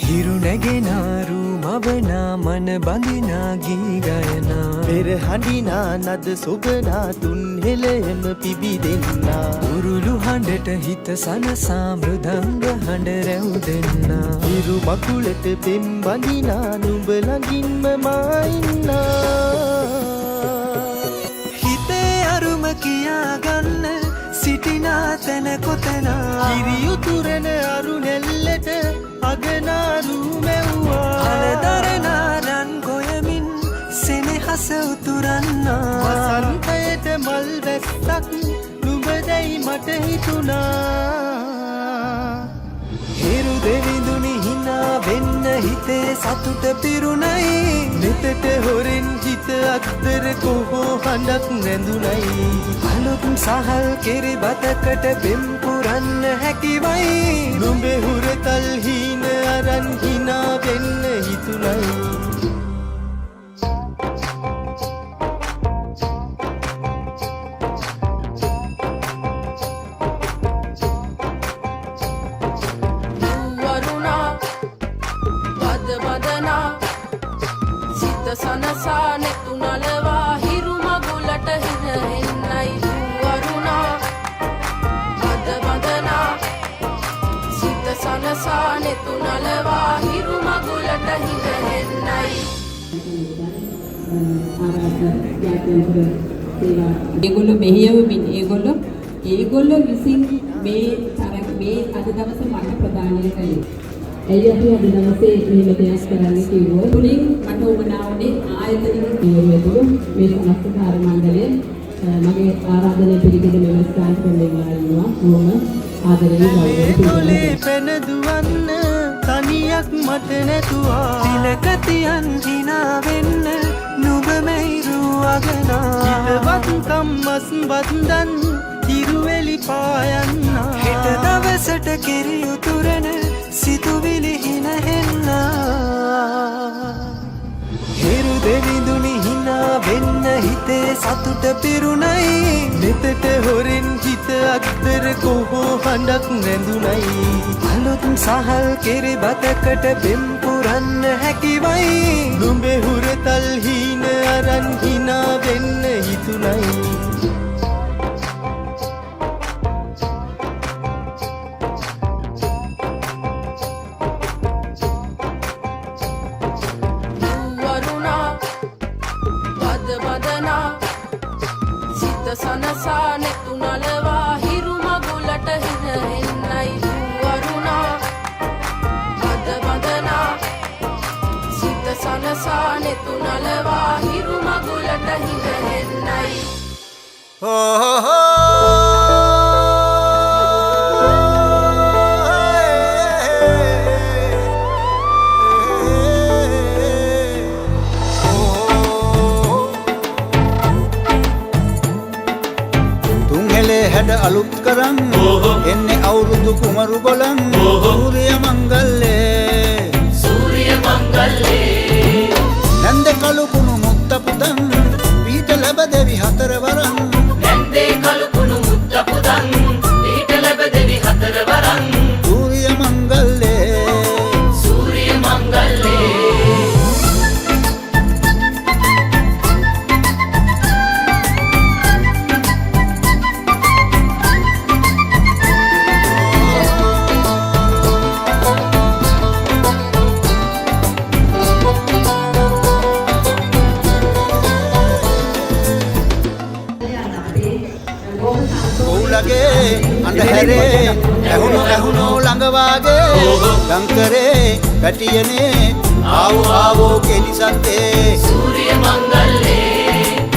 හිරු නැගෙනාරු මවනා මන බඳිනා ගී ගයනා පෙර හඬිනා නද සොබනා තුන් හෙළෙම පිබිදෙන්නා උරුළු හඬට හිත සනසා මෘදංග හඬ රැව් දෙන්නා හිරු මකුලට පෙම් බඳිනා නුඹ ළඟින්ම මා ඉන්නා හිතේ අරුම කියාගන්න සිටිනා තැන කොතනා කිරියුතුරන අරු නෙල්ලට අගනාරු මැව්වා අලදරනාරන් ගොයමින් සෙනෙහස උතුරන්නා වසන්තයට මල් වැස්සක් නුඹදැයි මට හිතුණා හිරු දෙවිඳුනි හිනා වෙන්න හිතේ සතුට පිරුණයි නෙතට හොරෙන් හිත අත්තර කොහෝ හඬක් නැඳුනයි අලුත් සහල් කෙරි බතකට බෙම් පුරන්න හැකිවයි නුඹේ හුරතල් හීන අරන් හිනා වෙන්න හිතුණයි සනසා නෙතු නලවා හිරු මගුලට හින එන්නයි වරුණා බද බදනා සිත සනසා නෙතු නලවා හිරු මගුලට හින එන්නයි ඒගොල්ලෝ මෙහෙයවමින් ඒගොල්ලෝ විසින් මේ අද දවසේ මට ප්‍රදානය කළේ. ඇයි අපි අද දවසේ මෙහෙම දෙයක් කරන්න කිව්වොත් මුලින් මට උවමනා වුණේ ආයතනික පියවරවල මේ සමස්ත කාර්ය මණ්ඩලය මගේ ආරාධනය පිළිගෙන මෙම ස්ථානට දෙන්නවා ඕම ආදරණීය ගෞරවයෙන් පෙන දුවන්න තනියක් මට නැතුවා තිලකතියන් හිනා වෙන්න නුඹ මෙයිරු අගනා හිතවත් කම්මස් වන්දන් හිරුවෙලි පායන්නා හෙට දවසට කෙරි උතුරන සිතුවිලි හිනහෙන්නා හිරු දෙවිඳුනි හිනා වෙන්න හිතේ සතුට පිරුණයි නෙතට හොරෙන් හිත අත්තර කොහෝ හඬක් නැඳුනයි අලුත් සහල් කෙරි බතකට බෙම් පුරන්න හැකිවයි නුඹේ හුරතල් හීන අරන් හිනා වෙන්න හිතුණයි සනසා නෙතු නලවා හිරු මගුලට හින එන්නයි වරුණා බද බදනා සිත සනසා නෙතු නලවා හිරු මගුලට හින එන්නයි හැඩ අලුත් කරන් එන්නේ අවුරුදු කුමරු බලන් සූර්ය මංගල්ලේ නැන්ද කළු කුණු මුත්ත පුදන් පීඨ ලැබ දෙවි හතර වරන් නැන්දේ කළු කුණු මුත්ත පුදන් පීඨ ලැබ දෙවි හතර වරන් සූර්ය මංගල්ලේ අඳුරේ ඇහුණු ළඟ වාගේ ලංකරේ පැටියනේ ආවෝ කෙලිසත්තේ සූර්ය මංගල්ලේ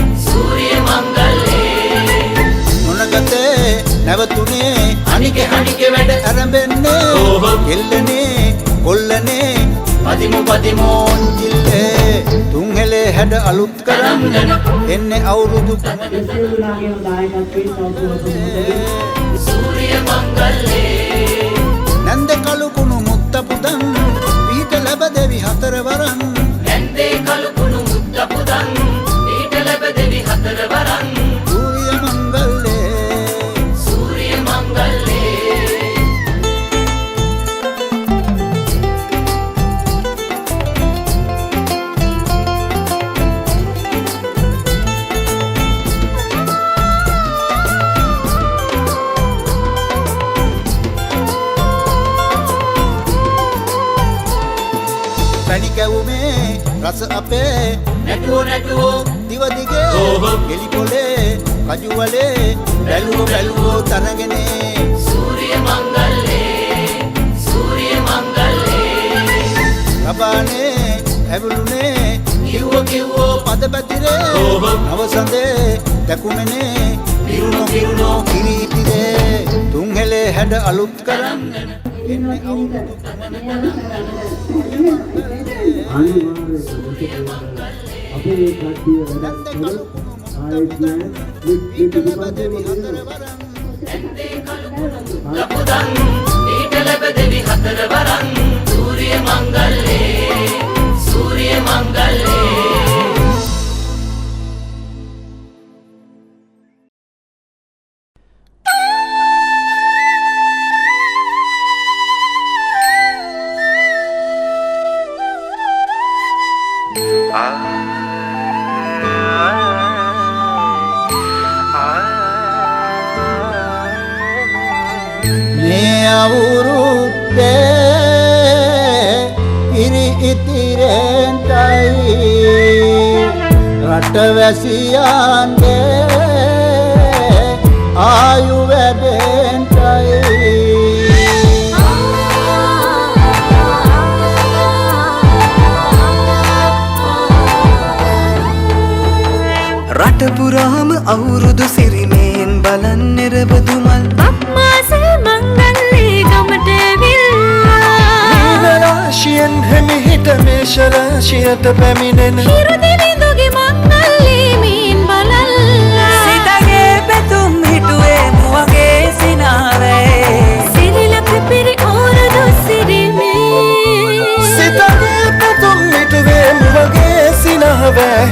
මොනගතේ නැවතුනේ අනිකේ වැඩ ඇරඹෙන්නේ කෙල්ලනේ කොල්ලනේ පදිමෝ ඉල්ලේ තුන්හෙලේ හැඩ අලුත් කරන් එන්නේ අවුරුදු සූර්ය මංගල්ලේ නැන්ද කළු කුණු මුත්ත පුදන් පීඨ ලැබ දෙවි හතර වරන් නැන්දේ කළු කුණු මුත්ත පුදන් පීඨ ලැබ දෙවි හතර වරන් සූර්ය මංගල්ලේ මැණි කැවුමේ රස අපේ නැටුවෝ නැටුවෝ දිව දිගේ එලි පොලේ කජු වලේ බැලුවෝ තරගනේ සූර්ය මංගල්ලේ රබානේ ඇවුලුනේ කිව්වෝ පද පැතිරේ නවසඳේ දකුමනේ පිරුණෝ කිරීතිරේ තුන්හෙලේ හැඩ අලුත් කරන්න එන්නේ අවුරුදු අපේ කට්ටිය වැඩ කරලා ආයෙත් නෑ ලපුදන් ඊට ලැබෙදෙවි හතරවරන් සූර්ය මංගල්ලේ මේ අවුරුද්දේ ඉරි ඉතිරෙන්ටයි රටවැසියන්ගේ ආයු වැඩෙන්ටයි රට පුරාම අවුරුදු සිරිමයෙන් බලන් නිරබදුමල් අප්මාස මංගල්ලේ ගමට ඇවිල්ලා රාශියෙන් හිමිහිට මේෂ රාශියට පැමිණෙන හිරු දෙවිඳුගේ මංගල්ලේ මීන් බලල්ලා සිතගේ පැතුම් හිටුවේ මුවගේ සිනාවේ සිරිලක පිරි ඕරුදු සිරිමේ සිතගේ පැතුම් හිටුවේ මුවගේ සිනාවේ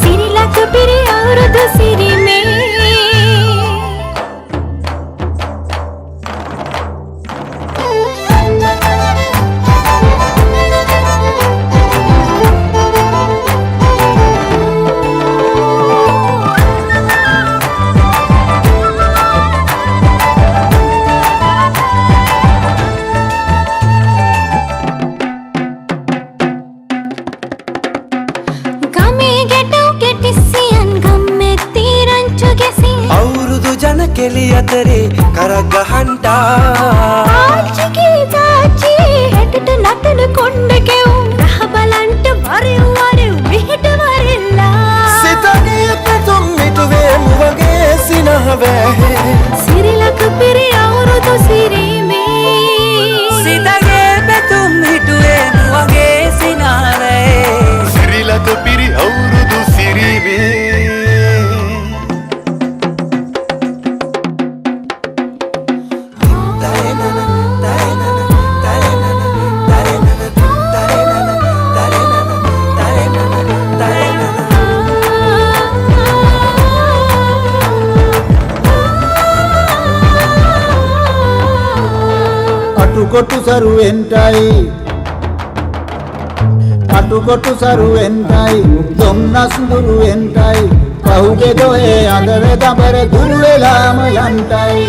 සිරිලක පිරි ඕරුදු සිරිමේ කෙලි අතරේ කරක් ගහන්ටා ආච්චිගේ තාච්චි හැටට නටන කොණ්ඩ කෙවුම් රහ බලන්ට වරෙව් මෙහෙට වරෙල්ලා සිතගේ පැතුම් හිටුවේ මුවගේ සිනාවේ සිරිලක පිරි අවුරුදු සිරිමේ සිතගේ පැතුම් හිටුවේ මුවගේ සිනාවේ සිරිලක පිරි අවුරුදු සිරිමේ අටුකොටු සරුවෙන්ටයි දුම්නස් දුරුවෙන්ටයි පහුගේ දොයේ අඳර දබර දුර වෙලාම යන්ටයි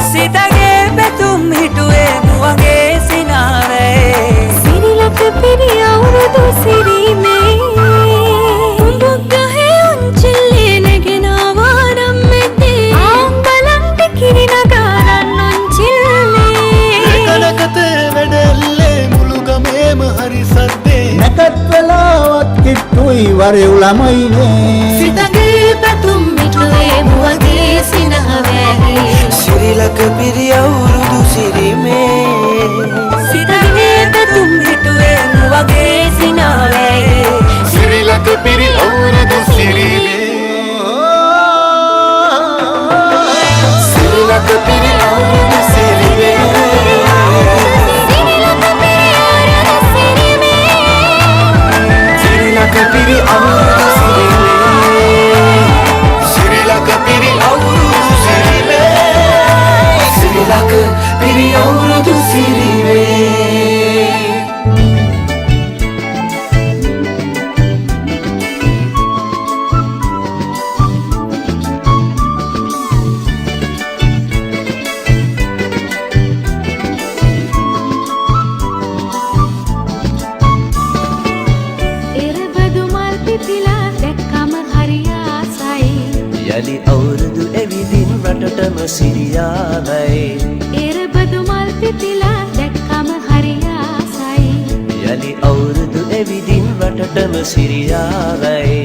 සිතගේ පැතුම් හිටුවේ මුවගේ සිනාවේ සිරිලක පිරි අවුරුදු සිරිමේ කිට්ටුයි වරෙව් ළමයිනේ සිතගේ පැතුම් මිටුවේ මුවගේ සිනාවේ සිරිලක පිරි අවුරුදු සිරිමේ සිතගේ පැතුම් හිටුවේ මුවගේ සිනාවේ සිරිලක පිරි අවුරුදු සිරිමේ සිරිලක පිරි අවුරුදු සිරිමේ සිරිලක පිරි අවුරුදු සිරිමේ යලි අවුරුදු එවිදින් රටටම සිරියාවයි එරබදු මල් පිපිලා දැක්කම හරි ආසයි යලි අවුරුදු එවිදින් රටටම සිරියාවයි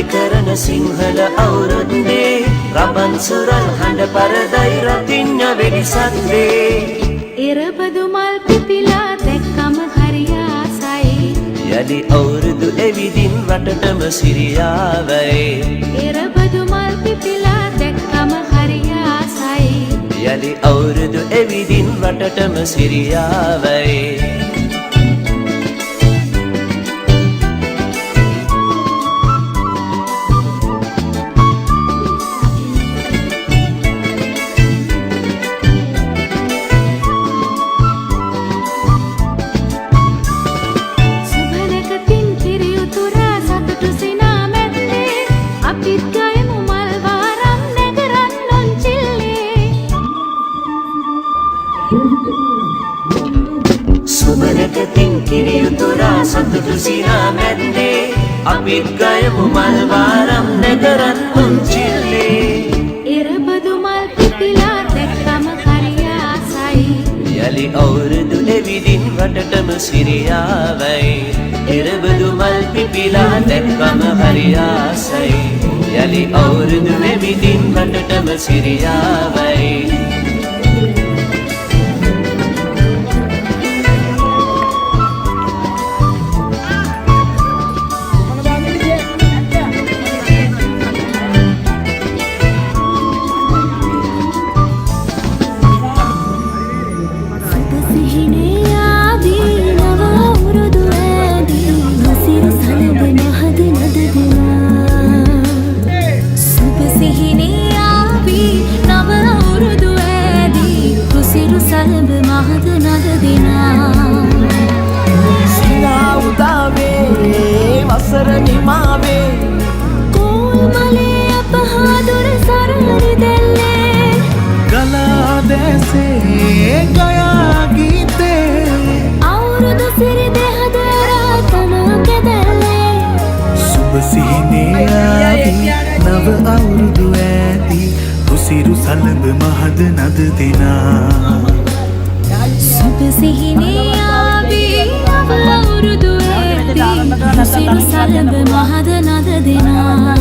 කරන සිංහල අවුරුද්දේ රබන් සුරල් හඬ පරදයි රතිඤ්ඤ වෙඩිසන්දේ එරබදු මල් පිපිලා දැක්කම හරි ආසයි යලි අවුරුදු එවිදින් රටටම සිරියාවයි එරබදු මල් පිපිලා දැක්කම හරි ආසයි යලි අවුරුදු එවිදින් රටටම සිරියාවයි සුබනකතින් කිරියුතුරා සතුටු සිනා මැද්දේ අපිත් ගයමු මල් වාරම් නැගරන් මුංචිල්ලේ එරබදු මල් පිපිලා දැක්කම හරි ආසයි යලි අවුරුදු එවිදින් රටටම සිරියාවයි එරබදු මල් පිපිලා දැක්කම හරි ආසයි යලි අවුරුදු එවිදින් රටටම සිරියාවයි නව අවුරුදු ඇති කුසිරු සලඹ මහද නද දෙනා සුබ සිහිනේ ආවේ නව අවුරුදු ඇති කුසිරු සලඹ මහද නද දෙනා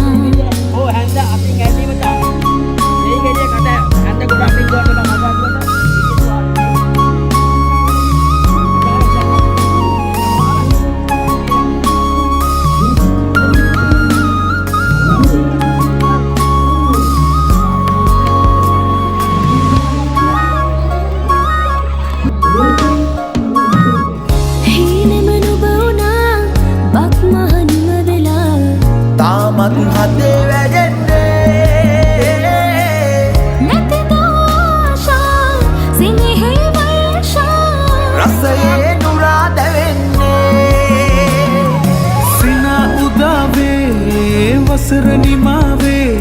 ඕ හැන්ද අපින් ඇල්ලීමට මේ ගෙඩිය කට හැන්ද ගොඩ අපින් ගොඩ තාමත් හදේ වැඩෙන්නේ නැතිද ආශා සිනහේ වර්ෂා රසයේ නුරා දැවෙන්නේ සිනා උදාවේ වසර නිමාවේ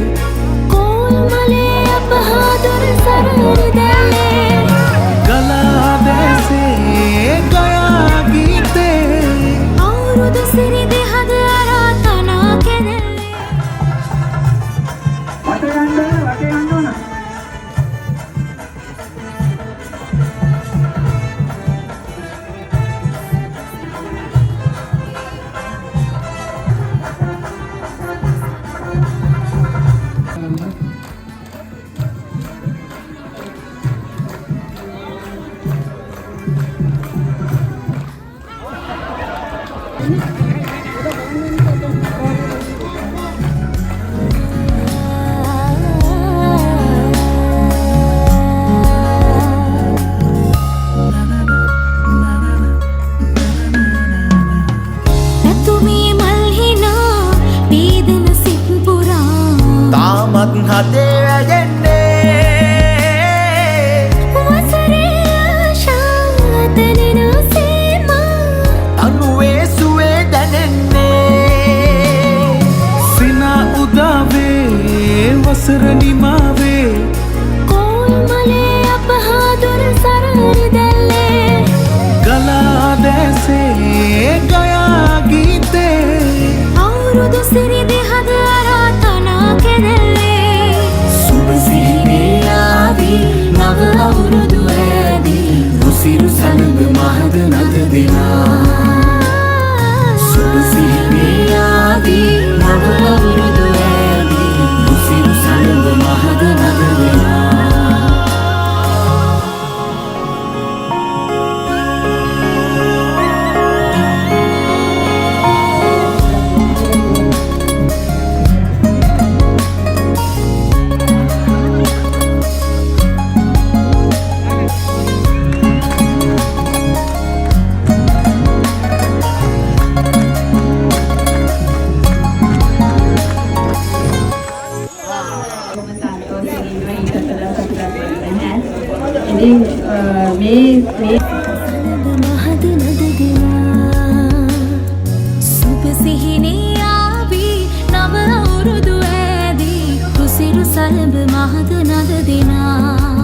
කෝල්මලේ අපහාදුර සරර දැල්ලේ ගලා දැසේ ගයා ගීතේ අවුරුදු සිරි දෙහද අරාතනා කෙනෙල්ලේ මත් හදේ වැයෙන්නේ වසරේ ආශා තනිනු සීමා අනුවේ සුවේ දැනෙන්නේ සිනා උදාවේ වසර නිමාවේ කෝල් මලේ අපහාදුර සරරි දැල්ලේ ගලා දැසේ ගයා ගීතේ අවුරුදු සිරිදි හද අරාතනා කෙරෙල්ලේ සුබ සිහිනේ ආවි නව අවුරුදු ඇදී රුසිරු සනඟ මහද නද දෙනා සුබ සිහිනේ ආවි නව අවුරුදු ඇදී රුසිරු සනඟ මහද නද දෙනා සලඹ මහද නද දෙනා සුබ සිහිනේ ආවි නව අවුරුදු ඇදී රුසිරු සලඹ මහද නද දෙනා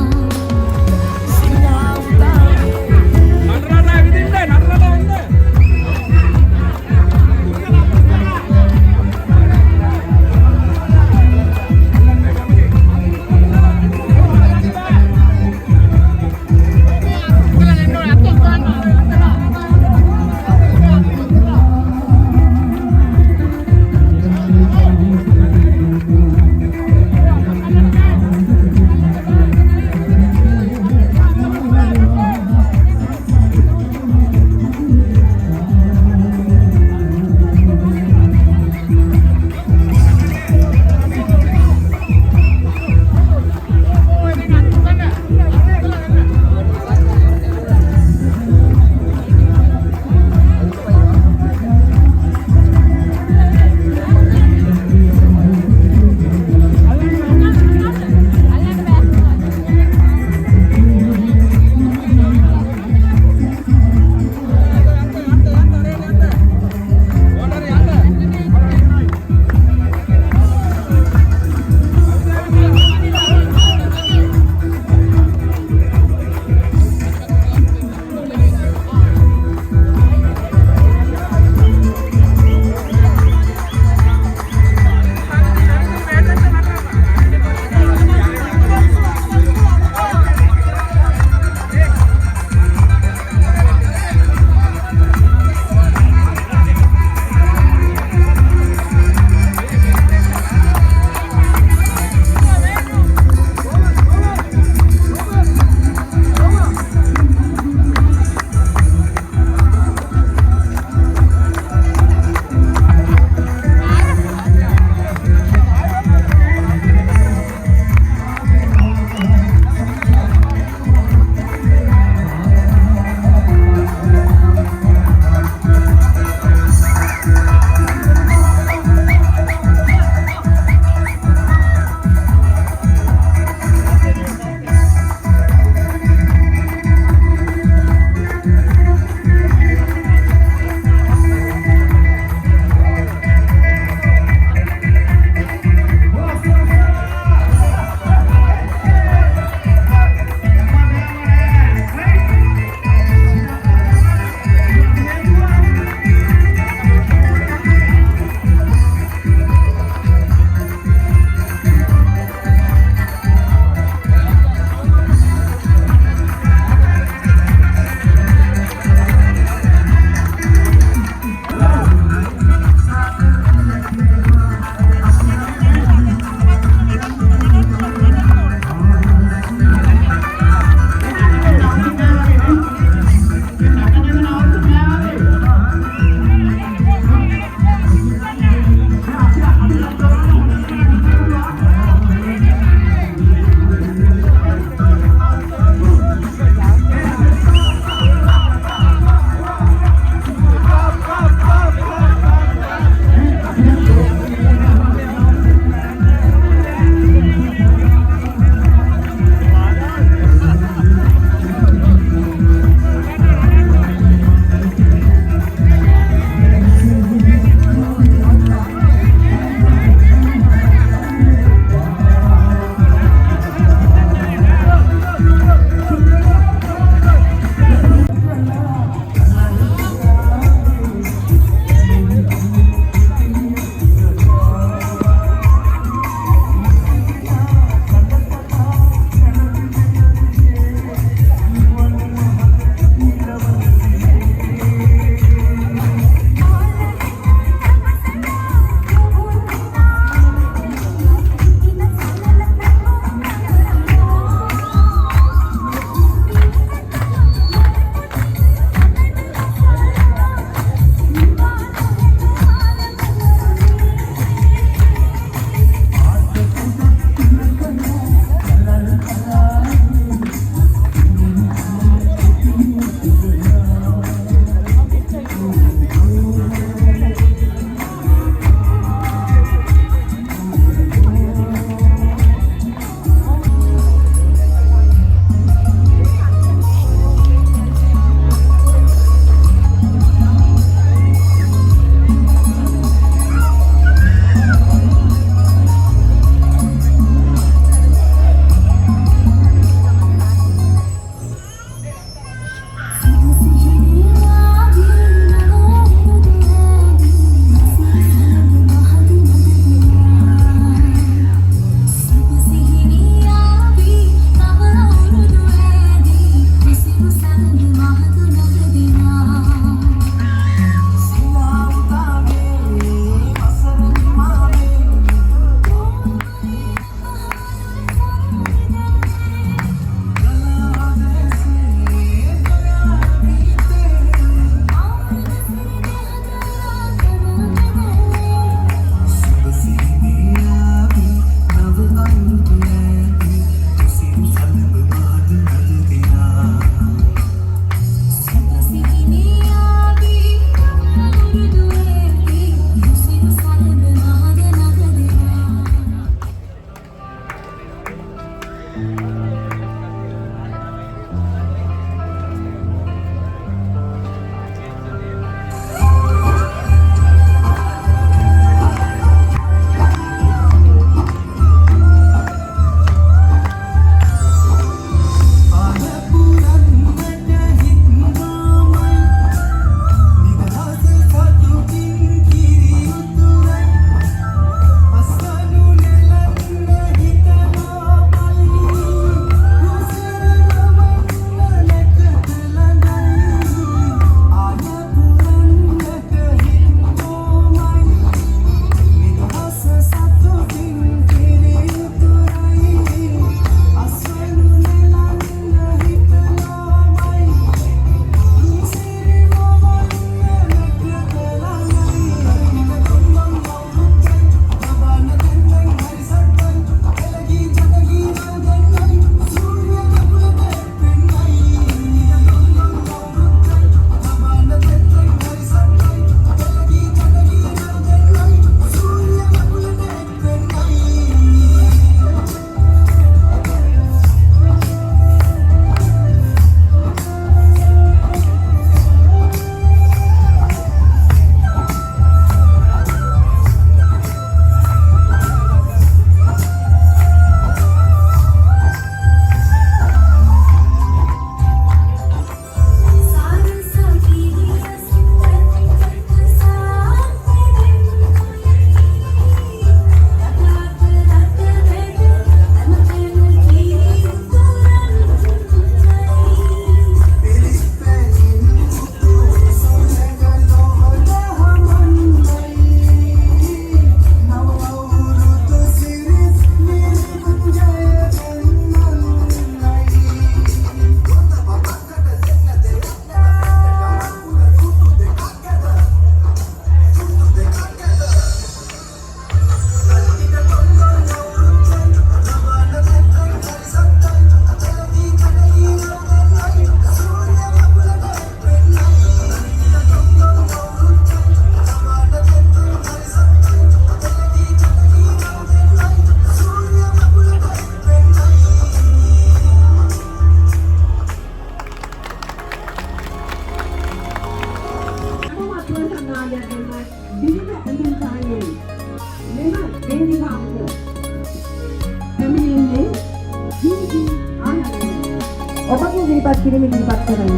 ඉදිරිපත් කිරීම ඉදිරිපත් කරන්න.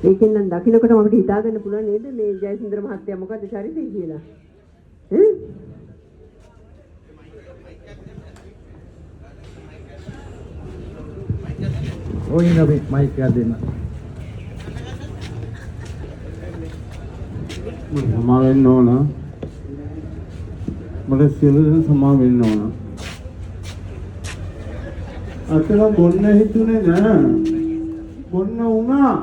ඒකෙන් නම් දකින්නකොටම අපිට හිතා ගන්න පුළුවන් නේද මේ ජයසුන්දර මහත්තයා මොකද්ද චරිතය කියලා. ඕයින් අපි මයික් එකක් දෙන්න. සමා වෙන්න ඕන. මට සියලු සමා වෙන්න ඕන. අතන බොන්න හිතුනේ නෑ. බොන්න වුණා.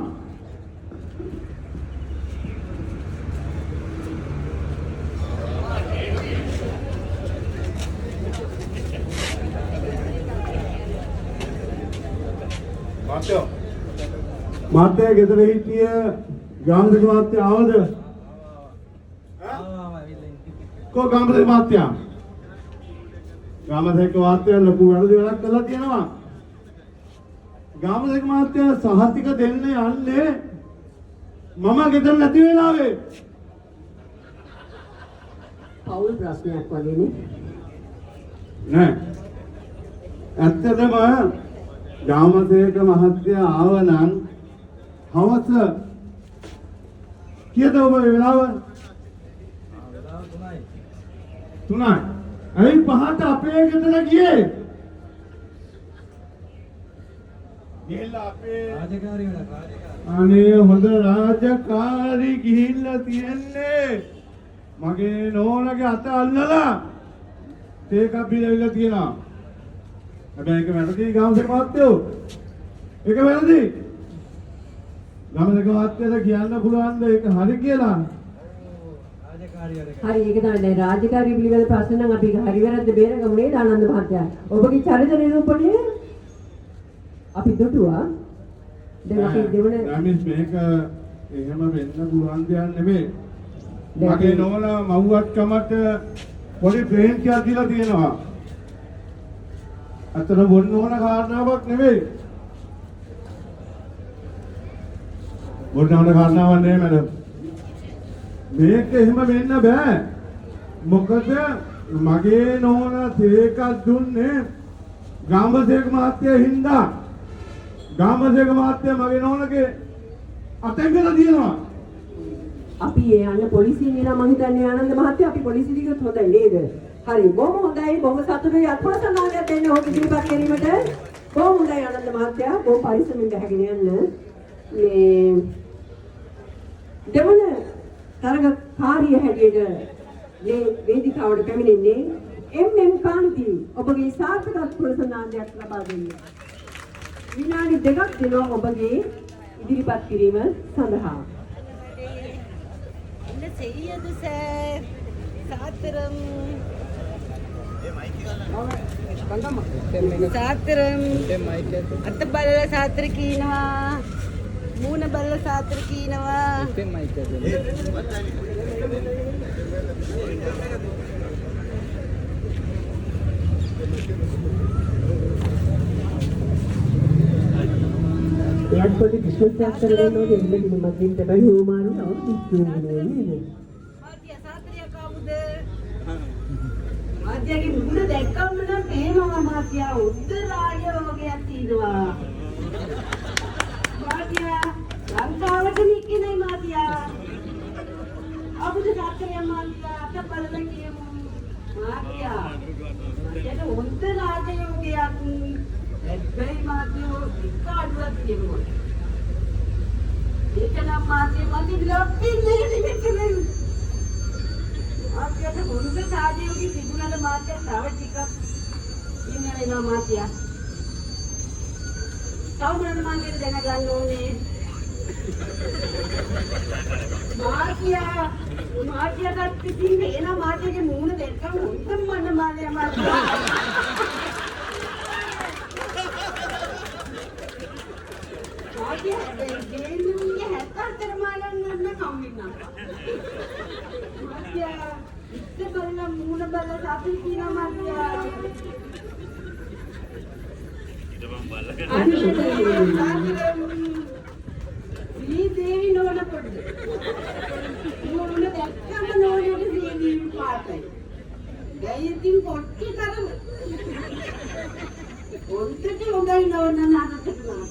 මාත්‍ය ගෙදර හිටිය ගාම්දක මාත්‍ය ආවද? කො ගාම්දක මාත්‍ය? ගාම්දක මාත්‍ය ලොකු වැඩක් කළා තියෙනවා. ගාම්දක මාත්‍ය සහතික දෙන්න යන්නේ මම ගෙදර නැති වෙලාවේ. පෞල් ප්‍රශ්නයක් වගේනේ. නෑ. ඇත්තටම ගාමසේක මහත්තයා ආව නම් හවස කීයද ඔබ වෙලාව? 3යි. ඇයි 5ට අපේ ගෙදර ගියේ? ගිහලා අපේ රාජකාරී වෙලා අනේ හොඳ රාජකාරී ගිහිල්ලා තියන්නේ මගේ නෝනගේ අත අල්ලලා තේකක් බිලවිලා තියනවා. හැබැයි ඒක වැරදි ගාමසේක මහත්තයෝ. ඒක වැරදි. ගාමසේක මහත්තයාට කියන්න පුළුවන්ද ඒක හරි කියලා? හරි ඒක තමයි රාජකාරී පිළිවෙල ප්‍රශ්න නම් අපි හරි වැරද්ද බේරගමු නේද ආනන්ද මහත්තයා. ඔබගේ චරිත නිරූපණය අපි දුටුවා. දැන් අපි දෙවන රාමේෂ් මේක එහෙම වෙන්න පුළුවන් දෙයක් නෙමෙයි. මගේ නෝනා මව්වත්කමට පොඩි ප්‍රේන්තියක් දීලා තියෙනවා. අතන බොන්න ඕන කාරණාවක් නෙමෙයි. බොන්න ඕන කාරණාවක් නෙමෙයි මැඩම්. මේක එහෙම වෙන්න බෑ. මොකද මගේ නෝනා තේකක් දුන්නේ ගාමසේක මහත්තයා හින්දා. ගාමසේක මහත්තයා මගේ නෝනගේ අතෙන් ගලා දිනනවා. අපි යන්න පොලිසියෙන් එනවා මම හිතන්නේ ආනන්ද මහත්තයා අපි පොලිසියට ගියොත් හොඳයි නේද? හරි බොහොම හොඳයි බොහොම සතුටුයි අත්පොසනාවක් දෙන්න ඕක ඉදිරිපත් කිරීමට. බොහොම හොඳයි ආනන්ද මහත්තයා බොහොම පරිස්සමින් ගහගෙන යන්න. මේ දෙවන තරගකාරිය හැටියට මේ වේදිකාවට පැමිණෙන්නේ එම්.එම්. කාන්ති ඔබගේ සාර්ථක පුරසනාන්දයක් ලබා දෙන්න. විනාඩි 2ක් දෙනවා ඔබගේ ඉදිරිපත් කිරීම සඳහා. என்ன செய்யது சார் சாத்திரம் சாத்திரம் අත බලල සාත්‍ර කීනවා මූණ බලල සාත්‍ර කීනවා එයාට පොඩි විශ්වාසයක් කරගන්න ඕනේ එන්නේ මගින් තමයි හුමාරු අවුස්සුන්නේ නේද? මාත්‍යා සාත්‍රිය කවුද? මාත්‍යාගේ මුණ දැක්කම නම් පේනවා මාත්‍යා උද්දරාය වගේක් තියෙනවා. මාත්‍යා ලංකාවට නික්කනේ මාත්‍යා. අපුද සාත්‍රිය මාත්‍යා අත බලලා කියමු. මාත්‍යා මාත්‍යාට උද්දරාය වගේක් එක්බැයි මාත්‍යෝ එක්කාඩුවක් කියනවා. ඒක නම් මාත්‍ය මන්දි ලප්පින්නේ නෙමෙයි. මාත්‍යට හොඳ සාධියෝගී තිබුණාට මාත්‍ය තව ටිකක් ඉන්නේනවා මාත්‍ය. තවමන මාත්‍යට දැනගන්න ඕනේ. මාත්‍යකට පිටින් එන මාත්‍යගේ මූණ දැක්කම හොඳම මන මාත්‍ය මාත්‍ය. මාත්‍ය දෙන්නේ හැත්තර මාලන් නන්න කම්මිනා. මාත්‍ය ඉස්සේ බලන මූණ බල සාපි කිනා මාත්‍ය. ශ්‍රී දේවි නෝන පොඩ්ඩ. නෝන දැක්කම නෝනට සීනි පාටයි. දැන් ඉතින් කොට්ටි කරම. ඔන්ටට හොඳයි නෝන නාටකට නෝන.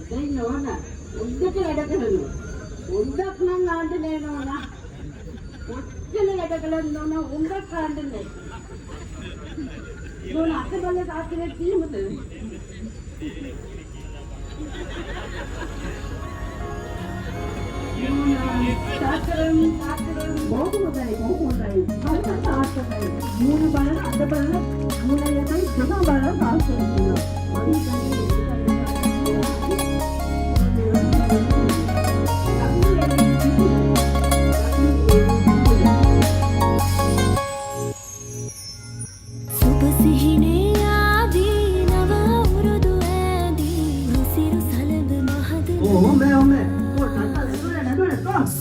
දැන් නෝන ඔන්ටට වැඩ කරනවා. ඔන්දක් නම් ආන්න නෑ නෝන. ඔච්චර වැඩ කළා නෝන ඔන්දක් ආන්න නෑ. නෝන අත බල තාත්තේ කීමද? තාත්තරම් බොහොම හොඳයි. හරියට තාත්තයි. මූණ බලන අත බලන මූණ යනයි තම බලන තාත්තයි. සුබ සිහිනේ ආදී නව උරුදු ඇදී සිරු සලඹ මහද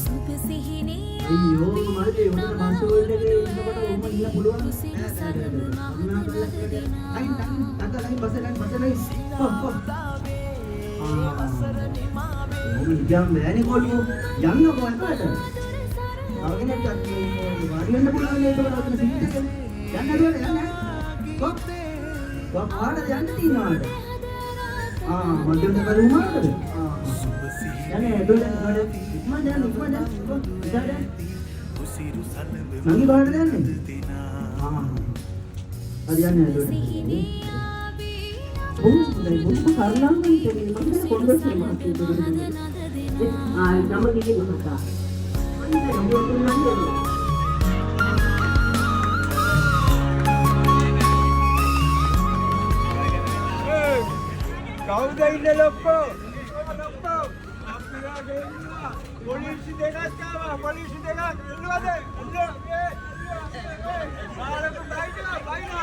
සුබ සිහිනේ අයියෝ මල්ලි උඩ බස්වල එකේ ඉන්නකොට උඹ ඉන්න පුළුවන් සිරු සලඹ මහද අයින් බසලයි ඉතින් මෑණි කොළුව යන්නකෝ එකට. අරගෙනත් වාඩි වෙන්න පුළුවන් නේද ඔතන සීට් එකේ. යන්න නේද යන්න. කොහොමද යන්න තියනවාද? මන්දෙන් බැලුම මාකද? යන්නේ එඩොලෙන් ගොඩ ඉක්මන යන්න. නංගි බාරට යන්නේ. අද යන්නේ එඩොලෙන්. බොහොම කරුණාවෙන් ඉන්නේ මම කොණ්ඩොස් මාත් නම කිව්වේ මහතා. කවුද ඉන්නේ ලොක්කෝ? අපිලා ගෙන්නවා. පොලිසිය දෙකක් ආවා. පොලිසිය දෙකක් එන්නවද? මාළු බයිනා.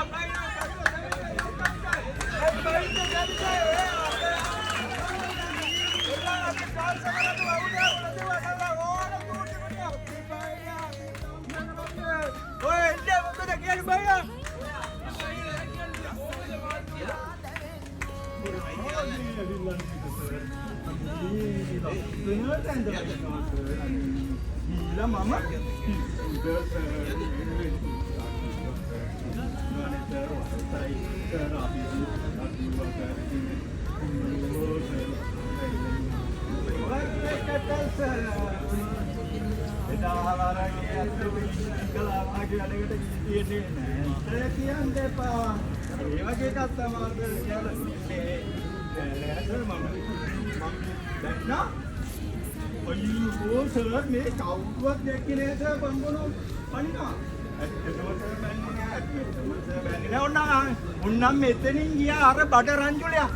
අයියෝ සර් මේ කවුරුවත් දැක්කේ නෑ සර් බම්බුණු පණිනවා. උන්නම් මෙතනින් ගියා අර බඩ රංජුලයා.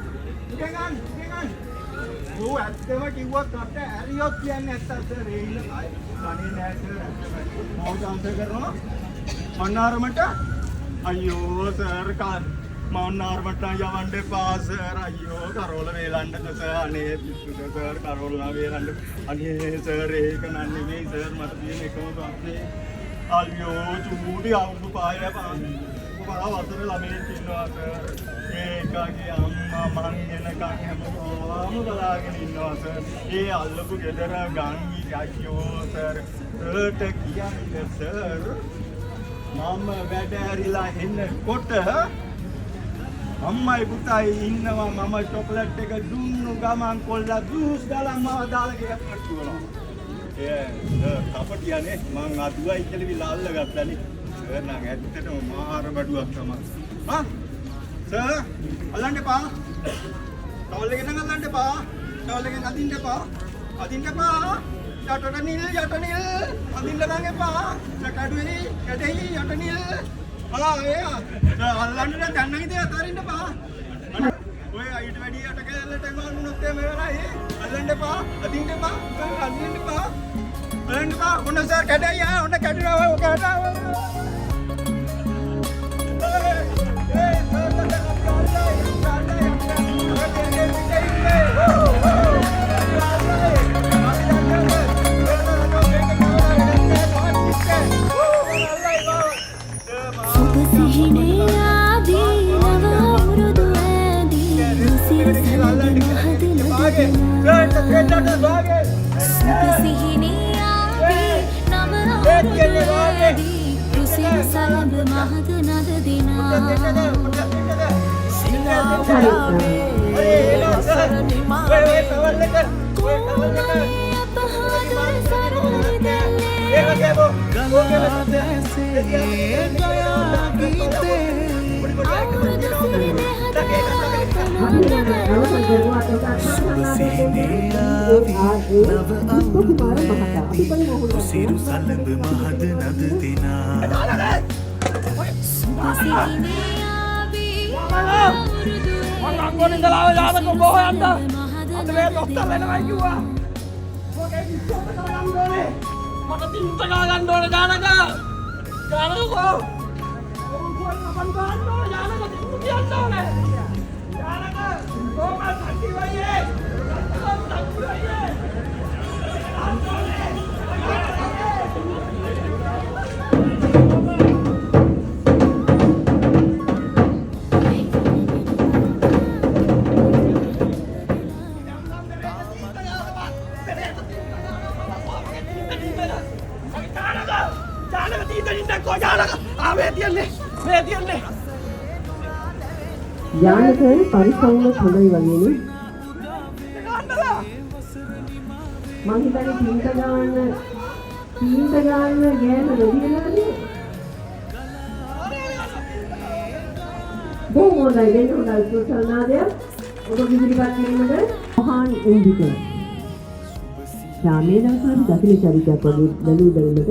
ඉතින් ඕ ඇත්තම කිව්වත් කට ඇරියොත් කියන්නේ නැත්තම් සර් ඒ ඉන්න කණේ නෑ සර්. මොකද අන්ත කරනවා මන්නාරමට අයියෝ සර් මන්නාරමට යවන්න එපා සර්. අයියෝ කරෝල වේලන්නද සර්. අනේ පිස්සුද සර් කරෝල වේලන්න. අනේ සර් ඒක නන් නෙමෙයි සර් මට තියෙන එකම ප්‍රශ්නේ. අයියෝ චූටි අවුරුදු 5 වසර ළමයෙක් ඉන්නවා සර්. ඒකගේ අම්මා මං එනකන් හැමෝම බලාගෙන ඉන්නවා සර්. ඒ අල්ලපු ගෙදර ගංගි අයියෝ සර්. ඒට කියන්නේ සර් මම වැඩ ඇරිලා එන්නකොට අම්මයි පුතයි ඉන්නවා. මම චොකලට් එක දුන්නු ගමන් කොල්ලා ජූස් දාලා මාව දාලා ගෙයක් කට්ටුවලා. කපටියානේ මං අදුවයි කියලා විලා අල්ලගත්තානේ. සර් නම් ඇත්තටම මාර බඩුවක් තමයි. සර් අල්ලන්න එපා. ටවල් එකෙන් අල්ලන්න එපා. ටවල් එකෙන් අදින්න එපා. යට නිල් අදින්න නම් එපා. කඩුවේ කැටෙයි යට නිල්. ඒ අල්ලන්න දැන් නම් ඉතින් අතරින්න එපා. ඔය ඊට වැඩි යට කැලලට ගානුනොත් එමෙ වෙනයි. අල්ලන්න එපා. අදින්න එපා. අදින්න එපා. ඔන්න සර් කැඩයි ඔන්න කැඩුවා ඔය කැඩා. සුබ සිහිනේ ආදී නව උරුදු ඇදී සිරු සලඹ මහද නදදනා දෙන්නට වාගේ සිහිනේ ආවේ නව අවුරුදුවේදී රුසිරු සලඹ මහද නද දිනා गला जैसे गया गीते सुबह सीने आवी नव अंगुरे सिरु सलंब महद नद दिना सुबह සිහිනේ ආවේ අංගොනින් ගලාව යාමක බොහෝ යන්න අද මේ ડોක්ටර් වෙනවා කිව්වා මොකේ ඉස්සෙල්ලා කරගන්න ඕනේ මට තින්ත ගන්න ඕනේ ගානක ගානකෝ උන්වල් අපන් ගන්න ඕනේ යානක තින්ත කියන්න ඕනේ යානක කොහොමද සම්ටි වයියේ සම්ටි වයියේ යානකේ පරිසංග හොඳයි වගේනේ. මං හිතන්නේ තීන්ත ගන්න ගෑන දෙවියලානේ. බොහොමයි වෙන හොඳයි සුසල්නාදය. ඔබ ඉදිරිපත් කිරීමද මහාන් එන්දික. ශාමේ දවසට දකින්න චරිතයක් වගේ බැලූ බැලමට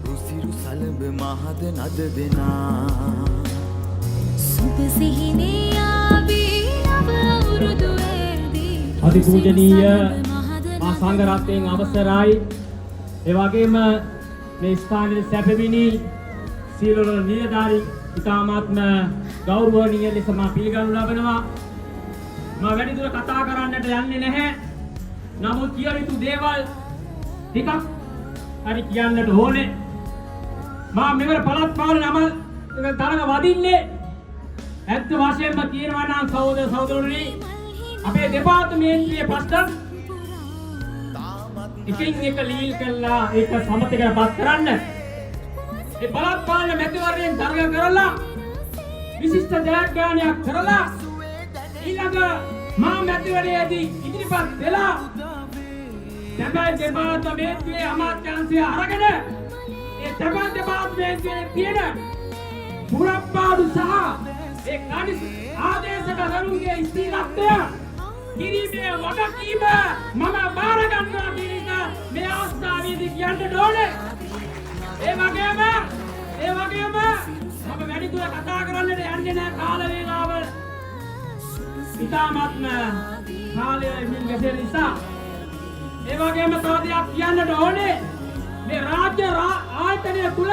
රුසිරු සලඹ මහද නද දෙනා සුබ සිහිනේ ආවේ නව අවුරුදුවේදී අතිපූජනීය මා සංඝ රත්නයන් අවසරයි ඒ වගේම මේ ස්ථානයේ සැපවිනි සීලවල නිලධාරී ඉතාමාත්ම ගෞරවනීය ලෙස මා පිළිගනු ලබනවා මා වැඩිදුර කතා කරන්නට යන්නේ නැහැ නමුත් කිය යුතු දේවල් ටිකක් හරි කියන්නට ඕනේ මා මෙවර පළාත් පාලන අමල් තරඟ වදින්නේ ඇත්ත වශයෙන්ම කියනවා නම් සහෝදර සහෝදරනි අපේ දෙපාර්තමේන්තුවේ ප්‍රශ්න එකින් එක ලීල් කළා ඒක සමතකයටපත් කරන්න ඒ පළාත් පාලන මැතිවරණයෙන් තරඟ කරලා විශිෂ්ට ජයග්‍රහණයක් කරලා ඊළඟ මා මැතිවරණයේදී ඉදිරිපත් වෙලා තැපැල් දෙපාර්තමේන්තුවේ අමාත්‍යාංශය අරගෙන ඒ තැපැල් දෙපාර්තමේන්තුවේ තියෙන පුරප්පාඩු සහ ඒ කඩිස් ආදේශකරුන්ගේ ස්ථිරත්වය කිරීමේ වගකීම මම බාර ගන්නවා කියන එක මේ අවස්ථාවේදී කියන්න ඕනේ. ඒ වගේම මම වැඩිදුර කතා කරන්නට යන්නේ නැහැ කාල වේලාව ඉතාමත්ම කාලය මින් ගැසෙන නිසා. ඒ වගේම තව දෙයක් කියන්නට ඕනේ මේ රාජ්‍ය ආයතනය තුල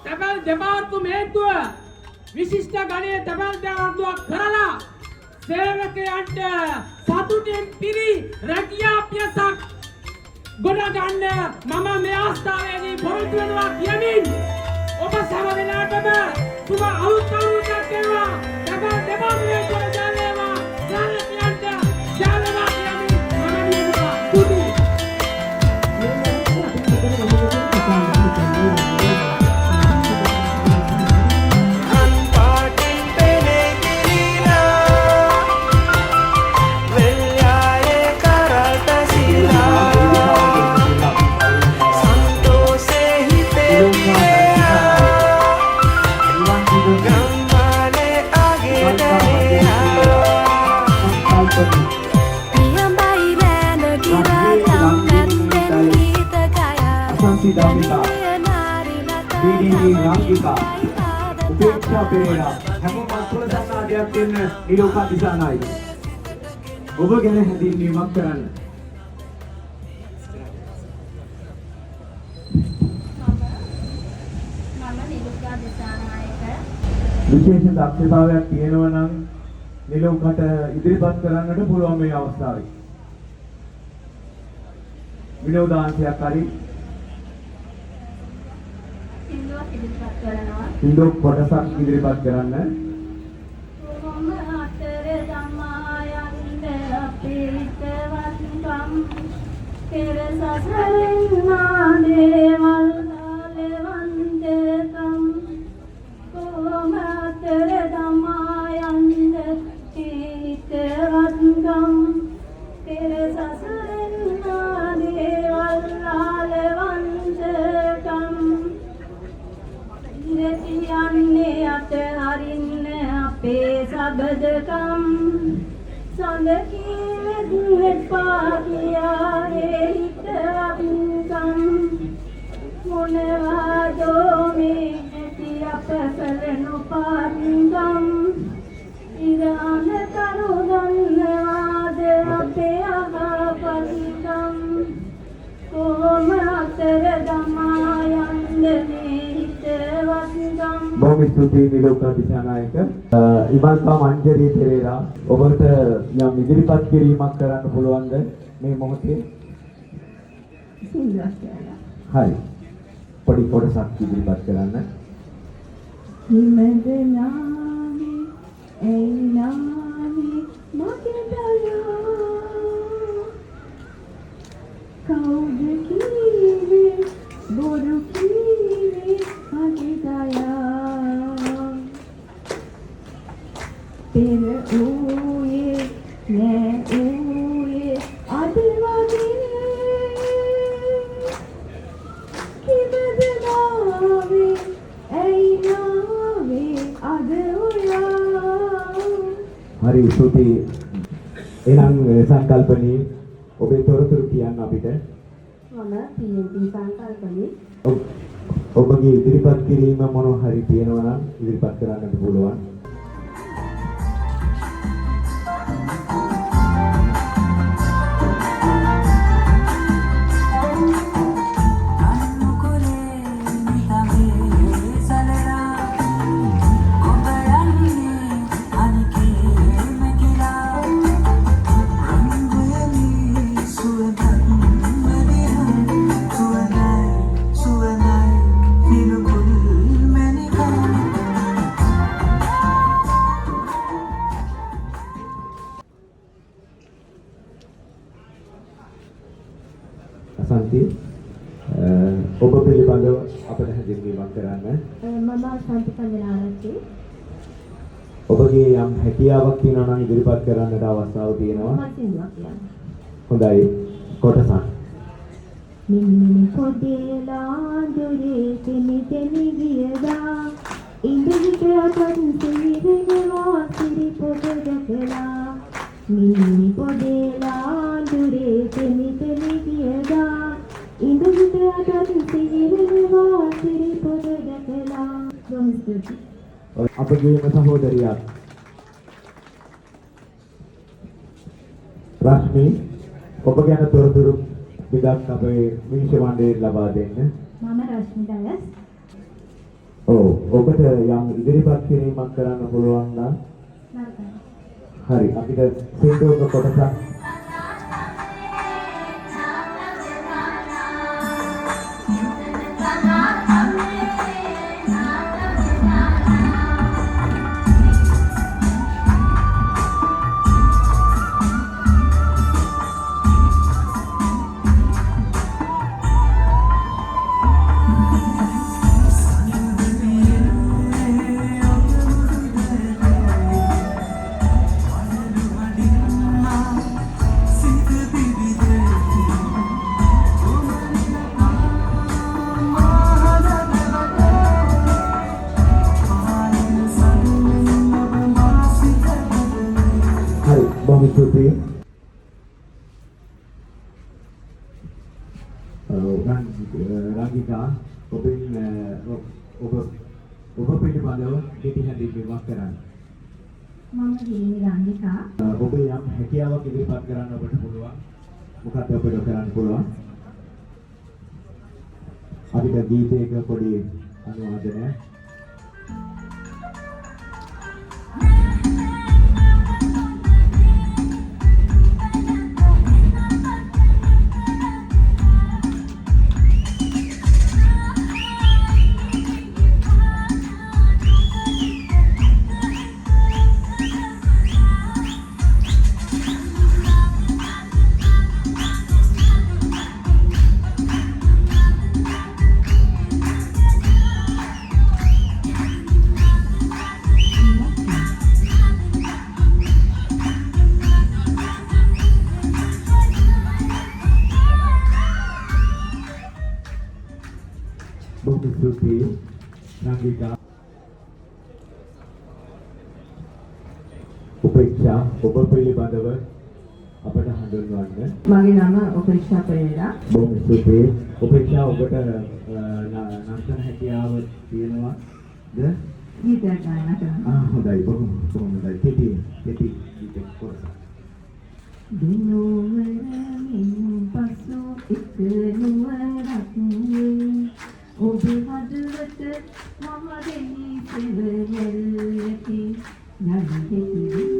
තැපැල් දෙපාර්තමේන්තුව විශිෂ්ට ගණයේ තැපැල් දෙපාර්තමේන්තුවක් කරලා සේවකයන්ට සතුටින් පිරි රැකියා පියසක් ගොඩ ගන්න මම මේ අවස්ථාවේදී පොරොත්තු වෙනවා කියමින් ඔබ සෑම දිනකටම සුබ අලුත් අවුරුද්දක් වේවා තැපැල් දෙපාර්තමේන්තුව ජයවේවා සේවකයන්ට ජයවේවා කියමින් මම නියමවා තුති උපේක්ෂා පෙරේරා හැම මස්වල සන්නාදයක් දෙන්න නිලෝක දිසානායක ඔබ ගැන හැඳින්වීමක් කරන්න. මම නිලෝක දිසානායක විශේෂ දක්ෂතාවයක් තියෙනවා නම් නිලෝකට ඉදිරිපත් කරන්නට පුළුවන් මේ අවස්ථාවේ. විනෝදාංශයක් හරි හින්දු කොටසක් ඉදිරිපත් කරන්න. කොහොම අතර ධම්මා යන්න අපේ හිතවල බොහොම ස්තුතියි නිලෝක දිසානායක ඉවල්පා මංජරී පෙරේරා ඔබට යම් ඉදිරිපත් කිරීමක් කරන්න පුළුවන්ද මේ මොහොතේ හරි පොඩි කොටසක් ඉදිරිපත් කරන්න හිමද නාමි ඒ නාමි මගේ දයා කවුද කීවේ බොරු කීවේ මගේ දයා පෙර ඌයේ නෑ ඌයේ අද වගේ කිමද නාවේ ඇයි නාවේ අද ඔයා හරි ස්තුතියි එහෙනම් සංකල්පනී ඔබේ තොරතුරු කියන්න අපිට මම PNP සංකල්පනී ඔබගේ ඉදිරිපත් කිරීම මොනවා හරි තියෙනවා නම් ඉදිරිපත් කරන්නත් පුළුවන් අසන්ති ඔබ පිළිබඳව අපට හැඳින්වීමක් කරන්න මම ශාන්ති පන්දනාරච්චි ඔබගේ යම් හැකියාවක් තියෙනවා නම් ඉදිරිපත් කරන්නට අවස්ථාව තියෙනවා මම සින්දුවක් කියන්න හොඳයි කොටසක් මිනි පොඩේ ලාඳුරේ තෙමි තෙමි ගියදා ඉඳිට අතන් සිරිනවා සිරි පොත දැකලා මිනි පොඩේ ලාඳුරේ තෙමි තෙමි ගියදා ඉඳිට අතන් සිරිනවා සිරි පොත දැකලා ගොම්ස්තුති අපගේම සහෝදරියක් රශ්මි ඔබ ගැන තොරතුරු ටිකක් අපේ මිනිස් මණ්ඩලයට ලබා දෙන්න. මම රශ්මි දයස්. ඔබට යම් ඉදිරිපත් කිරීමක් කරන්න පුළුවන් නම් හරි අපිට සින්දුවක කොටසක් රංගිකා ඔබ පිළිබඳව කෙටි හැඳින්වීමක් කරන්න. මම ගිහින් රංගිකා. ඔබ යම් හැකියාවක් ඉදිරිපත් කරන්න ඔබට පුළුවන්. මොකක්ද ඔබට කරන්න පුළුවන්? අපිට ගීතයක පොඩි අනුවාදනයක් නංගිකා උපේක්ෂා ඔබ පිළිබඳව අපට හඳුන්වන්න. මගේ නම උපේක්ෂා පෙරේරා. බොහොම ස්තුතියි. උපේක්ෂා ඔබට නර්තන හැකියාව තියෙනවද? ගීතයක් ගායනා කරනවා. හොඳයි. බොහොම හොඳයි. කෙටි ගීතයක් කොටස. දිනුවරමින් පසු එක නුවරක් ඔබ හදවත මම දෙහි සෙවයල්ලකි නඩහෙකිරිම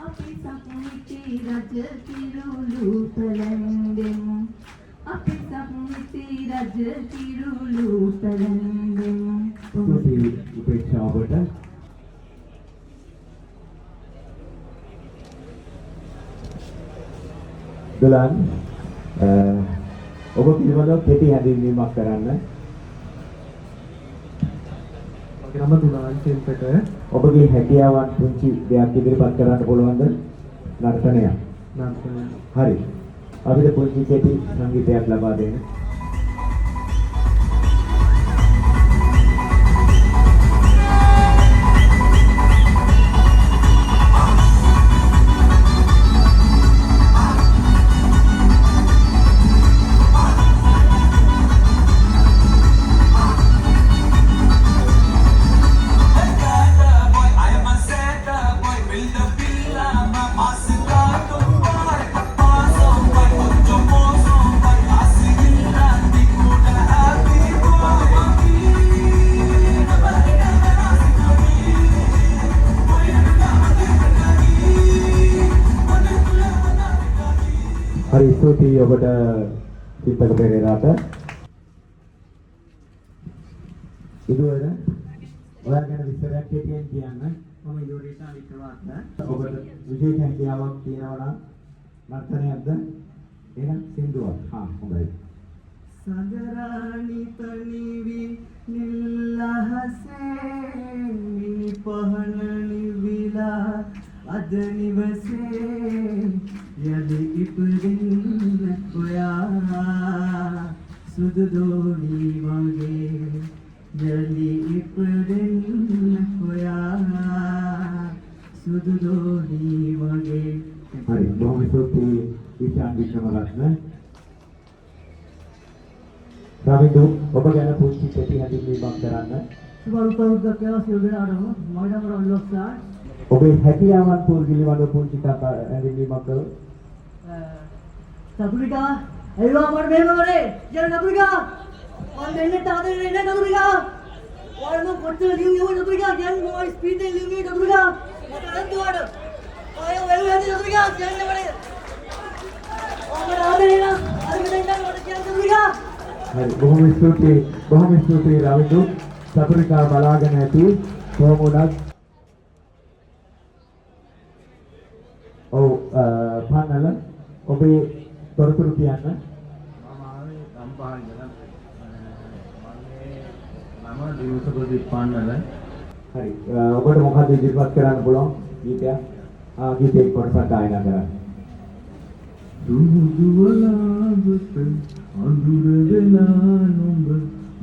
අපි සම්මිති රජ කිරුළු පලන්දෙමු අපි සම්මිති රජ කිරුළු පලන්දෙමු. ස්තුතියි උපේක්ෂා ඔබට. දුලන් ඔබ පිළිබඳව කෙටි හැඳින්වීමක් කරන්න. මගේ නම දුලාන් චෙන්පට. ඔබගේ හැකියාවන් පුංචි දෙයක් ඉදිරිපත් කරන්න පුළුවන්ද? නර්තනය. හරි. අපිට පුංචි කෙටි සංගීතයක් ලබා දෙන්න. හරි ස්තුතියි ඔබට සිතක පෙරේරාට. ඉදුවද ඔයා ගැන විස්තරයක් කෙටියෙන් කියන්න. මම යෝරිතා වික්‍රමාර්ක. ඔබට විශේෂ හැකියාවක් තියෙනවා නම් නර්තනයක්ද? එහෙනම් සින්දුවක්. හොඳයි. සඳරාණි තනිවි නිල්ලහසේ මිනි පහන නිවිලා අද නිවසේ යලි ඉපදින්න ඔයා සුදු දෝණි වගේ යලි ඉපදින්න ඔයා සුදු දෝණි වගේ. හරි බොහොම ස්තුතියි විශාන් වික්‍රමරත්න. රවිදු ඔබ ගැන පුංචි කෙටි හැඳින්වීමක් කරන්න. සුබ කියලා සියලු දෙනාටම මම නම් රොල්ලොස්සා. ඔබේ හැකියාවන් පිළිබඳව පුංචි කතා හැඳින්වීමක් කරමු. නතුරිකා එයිවා මට මෙහෙම කරේ. යන්න නතුරිකා. මම දෙන්නේ තාදෙන්නේ නැහැ නතුරිකා. ඔයාලා කොච්චර ලියුවේ නතුරිකා කියන්නේ මොකක් ස්පීඩ් එකෙන් ලියුවේ නතුරිකා. මට අන්තිමට ඔය වෙලෙදී නතුරිකා කියන්නේ මට. ඔබ රාදේ නා අර මෙතෙන් මට කියන්නේ නතුරිකා. හරි බොහොම ස්තුතියි රවිදු. සතුරිකා බලාගෙන ඇති කොහොම වුණත් ඔව් පන්නල ඔබේ තොරතුරු කියන්න. මම ආවේ සම්පාහන් ඉඳලා මම දිවසපොදි පන්නල. හරි ඔබට මොකද ඉදිරිපත් කරන්න පුළුවන් ගීතයක්? ගීතේ කොටසක් ගායනා කරන්න. දුදුවලාගත අඳුර වෙලා නුඹ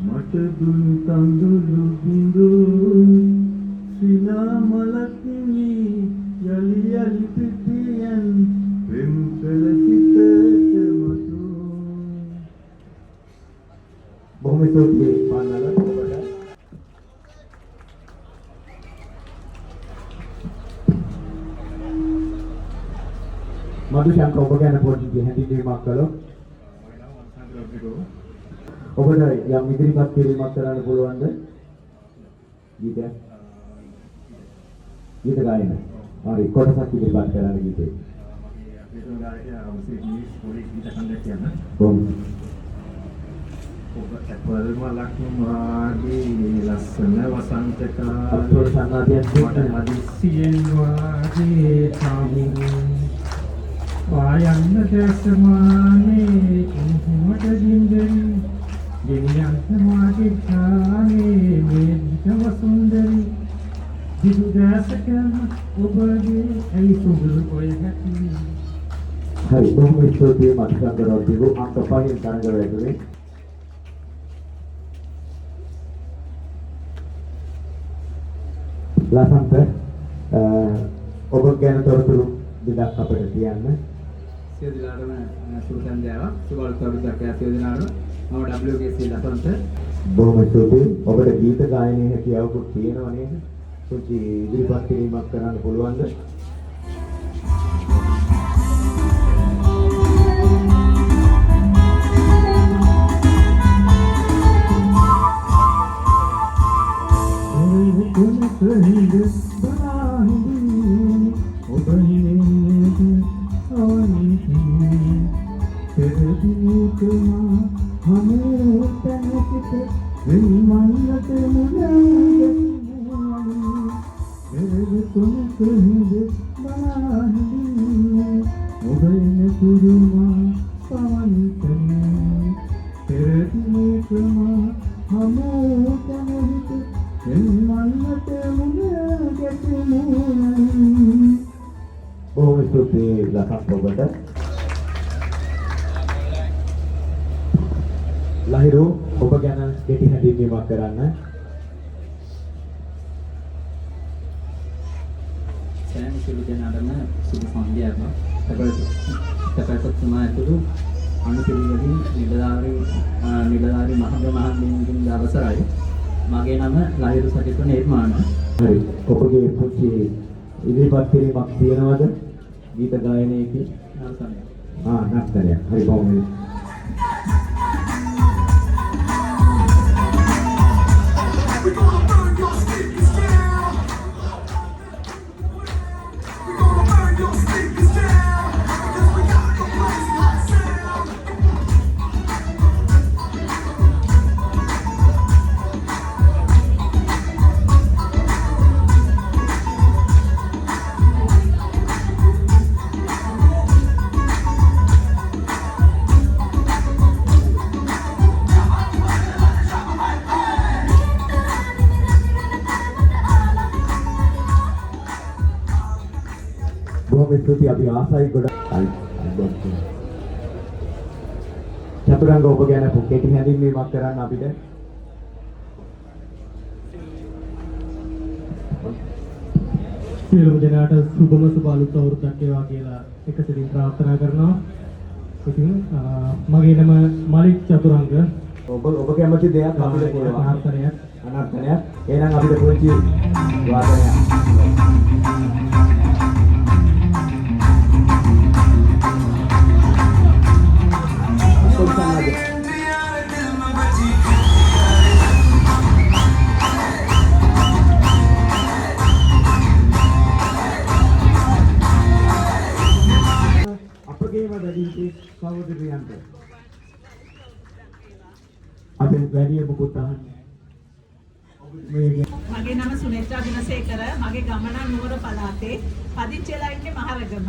මට දුන් තඳුළු බිඳුයි සිනා මලක් යලි යලි පිටියන් පෙම් කළ සිතට මතු. බොහොම ස්තුතියි පන්නල ඔබට. මදුශංක ඔබ ගැන පොඩි හැඳින්වීමක් කළොත්. ඔබට යම් ඉදිරිපත් කිරීමක් කරන්න පුළුවන්ද? ගීතයක්? ගීත ගායන. හරි කොටසක් ඉදිරිපත් කරන්න ගීතේ. බොහොම ඔබ ඇපල් මලක් වාගේ ලස්සන වසන්ත අපේ සම්මාදියක් මට හදිස්සියෙන් වාගේ සාමිනි වායන්න දැසමානේ කුහුමට දින්දරි ගෙනියන්ත මාගේ කානේ මේ විතව සුන්දරි දිදු දැසක ඔබගේ ඇයි සුදුරු ඔය ගැටි. හරි බොහොම ස්තුතියි මතකරවදිගු අංක 5 තරඟ වැටුනේ. ලසන්ත ඔබ ගැන තොරතුරු දෙකක් අපිට කියන්න. සියලු දිනාටම සුබ සන්ධ්‍යාවක්. සුබ අලුත් අවුරුද්දක් සියලු දිනාටම. මම WKC ලසන්ත. බොහොම ස්තුතියි. ඔබට ගීත ගායනයේ හැකියාවකුත් තියෙනවා නේද? සුචි ඉදිරිපත් කිරීමක් කරන්න පුළුවන්ද? බොහොම ස්තුතියි ලසන්ත ඔබට. ලහිරු ඔබ ගැන කෙටි හැඳින්වීමක් කරන්න. සෑම සියලු දෙනාටම සුබ සන්ධ්‍යාවක්. තපසතුමා ඇතුළු අනුපිළිවෙලින් නිලධාරී මහත්මයාගෙන් අවසරයි. මගේ නම ලහිරු සකිත නිර්මාණ. හරි. ඔබගේ පුංචි ඉදිරිපත් කිරීමක් තියෙනවද? ගීත ගායනයේදී නර්තනය. නර්තනය. හරි බොහොම ස්තුතියි. අපි ආසයි ගොඩක් චතුරංග ඔබ ගැන කෙටි හැඳින්වීමක් කරන්න අපිට. සියලුම දෙනාට සුබම සුබ අලුත් අවුරුද්දක් වේවා කියලා එකසිතින් ප්‍රාර්ථනා කරනවා. ඉතින් මගේ නම මලික් චතුරංග. ඔබ කැමති දෙයක් අපිට කියනවා. අනර්ථනයක්. එහෙනම් අපිට පුංචි වාදනයක්. අපගේම වැඩිහිටි සහෝදරයන්ට අපි වැඩි මොකුත් අහන්නේ. මගේ නම සුනේත්‍රා ගුණසේකර. මගේ ගමන නුවර පළාතේ. පදිංචි වෙලා ඉන්නේ මහරගම.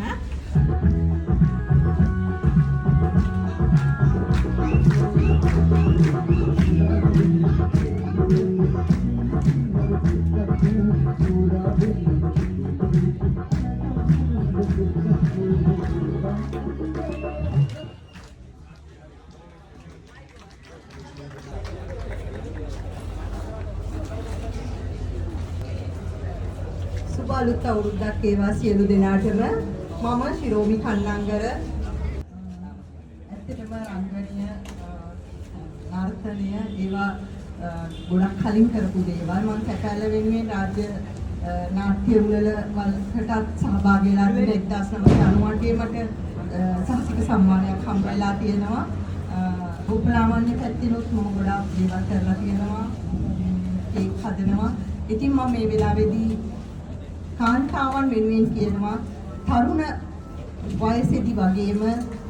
සුබ අලුත් අවුරුද්දක් වේවා සියලු දෙනාටම. මම ශිරෝමි කන්නංගර. ඇත්තටම රංගනීය නර්තනය ඒවා ගොඩක් කලින් කරපු දේවල්. මම කැකැල්ල වෙනුවෙන් රාජ්‍ය නාට්‍ය උළෙල වලකටත් සහභාගී වෙලා තිබුණා. 1998 මට සහසික සම්මානයක් හම්බ වෙලා තියෙනවා. රූපලාවන්‍ය පැත්තෙනුත් මම ගොඩාක් දේවල් කරලා තියෙනවා. ඒක හදනවා. ඉතින් මම මේ වෙලාවේදී කාන්තාවන් වෙනුවෙන් කියනවා තරුණ වයසේදී වගේම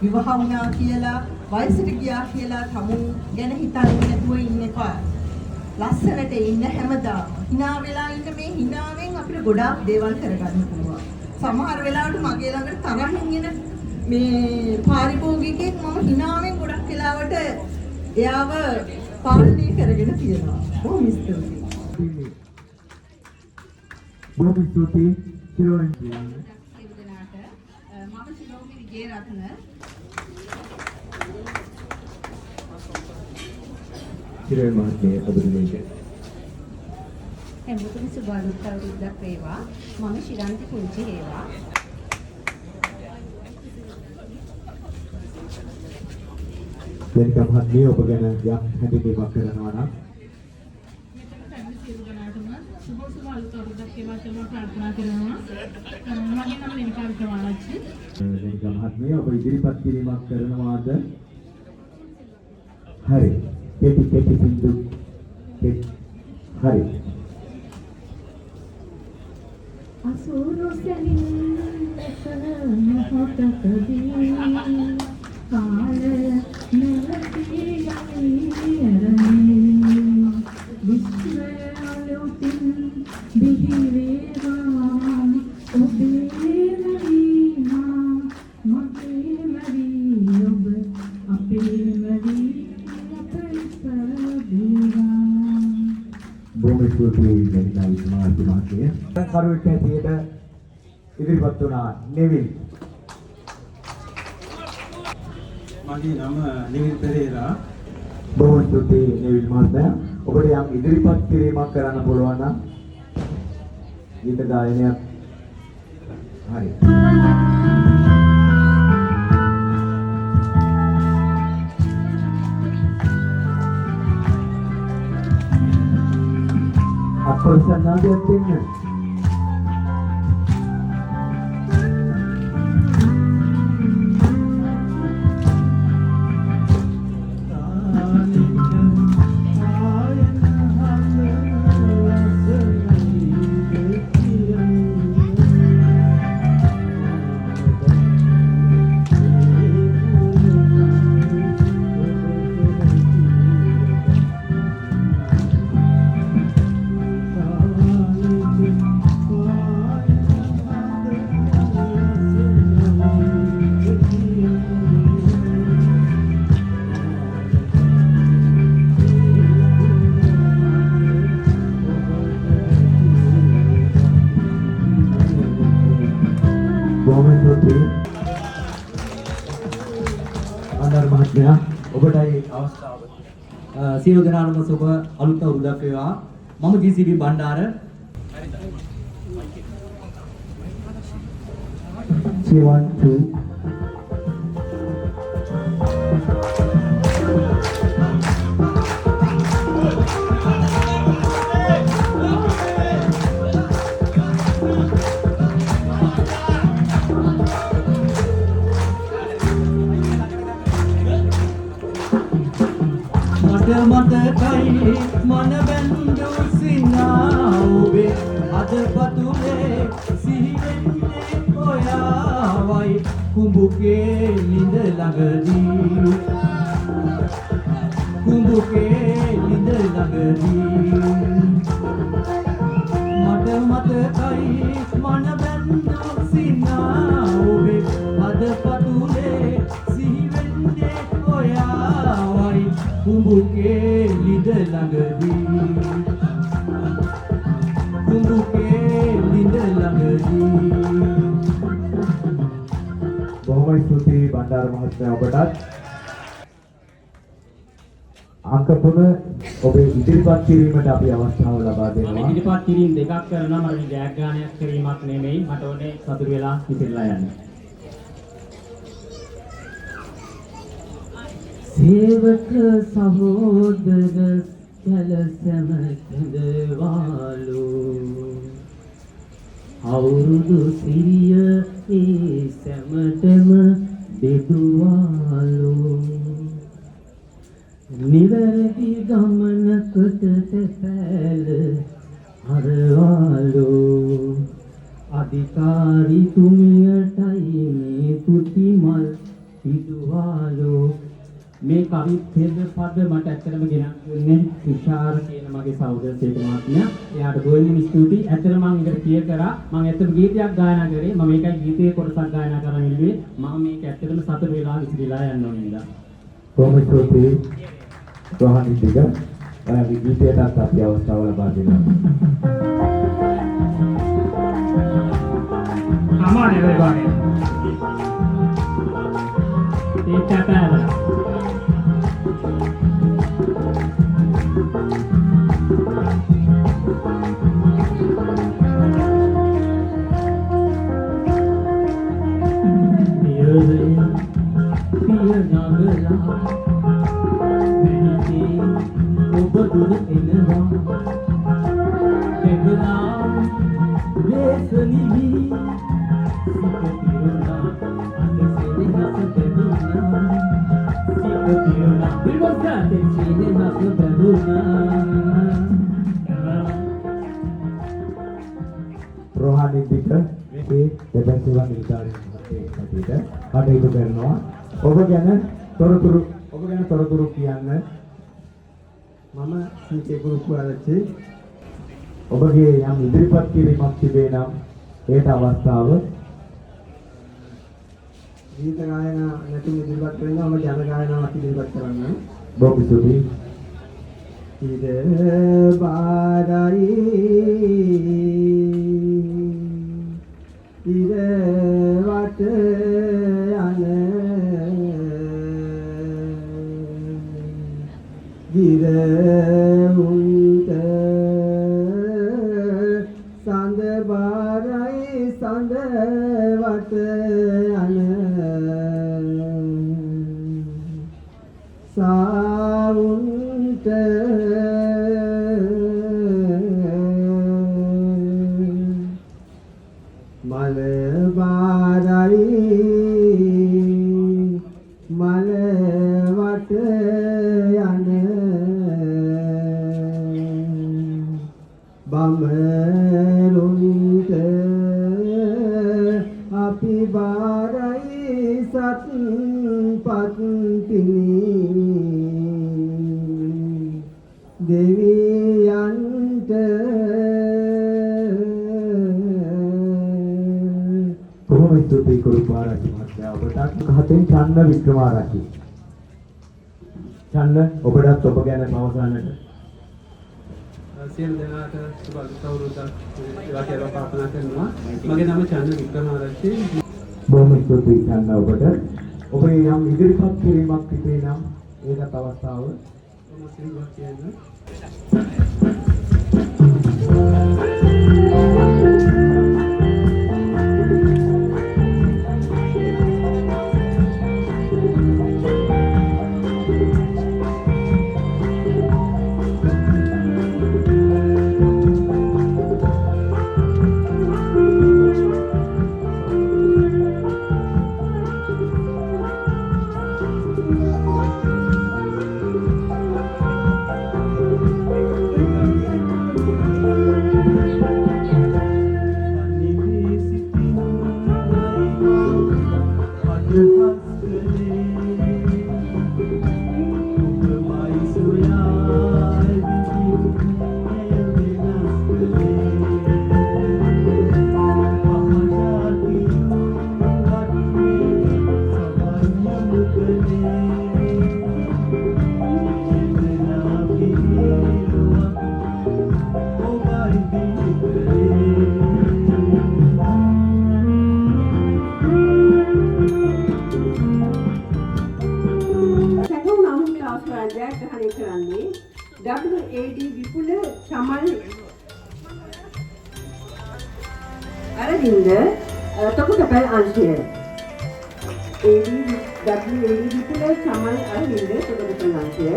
විවාහ වුණා කියලා වයසට ගියා කියලා තමුන් ගැන හිතන්නේ නැතුව ඉන්න එක ලස්සනට ඉන්න හැමදාම hina වෙලා ඉන්න මේ hinaවෙන් අපිට ගොඩාක් දේවල් කරගන්න පුළුවන්. සමහර වෙලාවට මගේ ළඟට තරහින් එන මේ පාරිභෝගිකයෙක් මම hinaවෙන් ගොඩක් වෙලාවට එයාව පාලනය කරගෙන තියෙනවා. බොහොම ස්තුතියි. බොහොම ස්තුතියි. මම Shiromi Wijeratne. Kiran Mahatme Abdulmajid. හැමෝටම සුබ අලුත් අවුරුද්දක් වේවා. මම ශිරන්ති පුංචි හේවා. දෙන්කම් හත්මිය ඔබ ගැන යම් හැඳින්වීමක් කරනවා නම් සුබ අලුත් අවුරුද්දක් වේවා කියලා ප්‍රාර්ථනා කරනවා. මගේ නම නිමිකා වික්‍රමාරච්චි. දෙන්කම් හත්මිය ඔබ ඉදිරිපත් කිරීමක් කරනවාද? හරි. කෙටි සින්දු හරි. අසුරු සැලින් එතන මොහොතකදී කාල මෙලදී යන්නේ විශ්වය අලුතින් බිහි වේවා ඔබේ මදීනා මගේ මදී ඔබ අපේ මදී බොහොම ස්තුතියි මෙන්නයි මාධ්‍යමාතිය. කරුවෙක් ඇටියට ඉදිරිපත් වුණා නෙවිල්. මගේ නම නිවිල් පෙරේරා. බොහොම ස්තුතියි නෙවිල් මහත්මයා. ඔබට යම් ඉදිරිපත් කිරීමක් කරන්න පුළුවන් නම් ගීත ගායනයක් හරි. අප්‍රසන්නතාවයක් දෙන්න. ඔබටයි අවස්ථාව. සියලු දෙනාටම සුබ අලුත් අවුරුද්දක් වේවා. මම GCB බණ්ඩාර. මතකයි මන බැඳු සිනා ඔබේ අද පතුලේ සිහි වෙන්නේ ඔයාවයි කුඹුකේ ලිඳ ළඟදී මට මතකයි මන බැඳු සිනා ඔබේ අද පතුලේ සිහි වෙන්නේ ඔයාවයි කුඹුකේ ලිඳ ළඟදී බොහොම ස්තුතියි බණ්ඩාර මහත්මයා ඔබටත්. අංක 3 ඔබේ ඉදිරිපත් කිරීමට අපි අවස්ථාව ලබා දෙනවා. ඉදිරිපත් කිරීම දෙකක් කරනවා. මට ජයග්‍රහණයක් කිරීමක් නෙමෙයි. මට ඕනේ සතුටු වෙලා ඉතිරිලා යන්න. සේවක සහෝදර කලසම කඳවාලු අවුරුදු සිරිය ඒ සැමටම දෙදුවාලු නිවැරදි ගමනකට තැපැල හරවාලු අධිකාරිතුමියටයි මේ තුති මල් පිදුවාලු. මේ කවිත්වද පද මට ඇත්තටම ගෙනන්නේ තුෂාර කියන මගේ සහෝදර සේක මහත්මයා. එයාට ගොයින් ස්තුතියි. ඇත්තටම මම ඉකට පිය කරා. මම ඇත්තටම ගීතයක් ගායනා කරේ. මම මේකයි ගීතයේ කොටසක් ගායනා කරන්න ඉල්ලුවේ. මම මේක ඇත්තටම සතුට වෙලා ඉතිරිලා යන්න ඕනේ නේද? බොහොම ස්තුතියි. රෝහණ ඉදික ඔයාගේ ගීතයටත් අපි අවස්ථාව ලබා දෙනවා. අමාරු වෙලානේ. ඒක තමයි. කෙලෙස් නිවි සිත පිරුණා අද සෙනෙහස බැඳුණා සිත පිරුණා පිරුණාට සෙනෙහස බැඳුණා රෝහණිදික මේ දෙබන් සේවා නිලධාරීන් හැටියට කටයුතු කරනවා. ඔබ ගැන තොරතුරු කියන්න. මම සීකේ ගුරුකු ආරච්චි. ඔබගේ යම් ඉදිරිපත් කිරීමක් තිබේ නම් ඒට අවස්ථාව. ගීත ගායනා නැතුව ඉදිරිපත් කරනවා. මම ජන ගායනාවක් ඉදිරිපත් කරන්න. බොහොම ස්තුතියි. ඉද බාරයි ඉර වට යන ගිර උන්ට සඳ බාරයි සඳ වට යන සාවුන්ට මල බාරයි මල වට යන බඹරුන්ට අපි බාරයි සත් පත් දෙවියන්ට බොහොම ස්තුතියි කුරුපාරාචි මහත්තයා. ඔබට හතෙන් චන්න වික්‍රමාරාචි. චන්න ඔබටත් ඔබ ගැන පවසන්නට. සියලු දෙනාට සුබ අලුත් අවුරුද්දක් වේවා කියලා ප්‍රාර්ථනා කරනවා. මගේ නම චන්න වික්‍රමාරාචි. බොහොම ස්තුතියි චන්න ඔබට. ඔබේ යම් ඉදිරිපත් කිරීමක් තිබේ නම් ඒකට අවස්ථාව. මම සිරිවත් කියන්නේ WAD විපුල චමල් අරවින්ද තොකුතපල් අංශය WAD විපුල චමල් අරවින්ද තොකුතපල් අංශය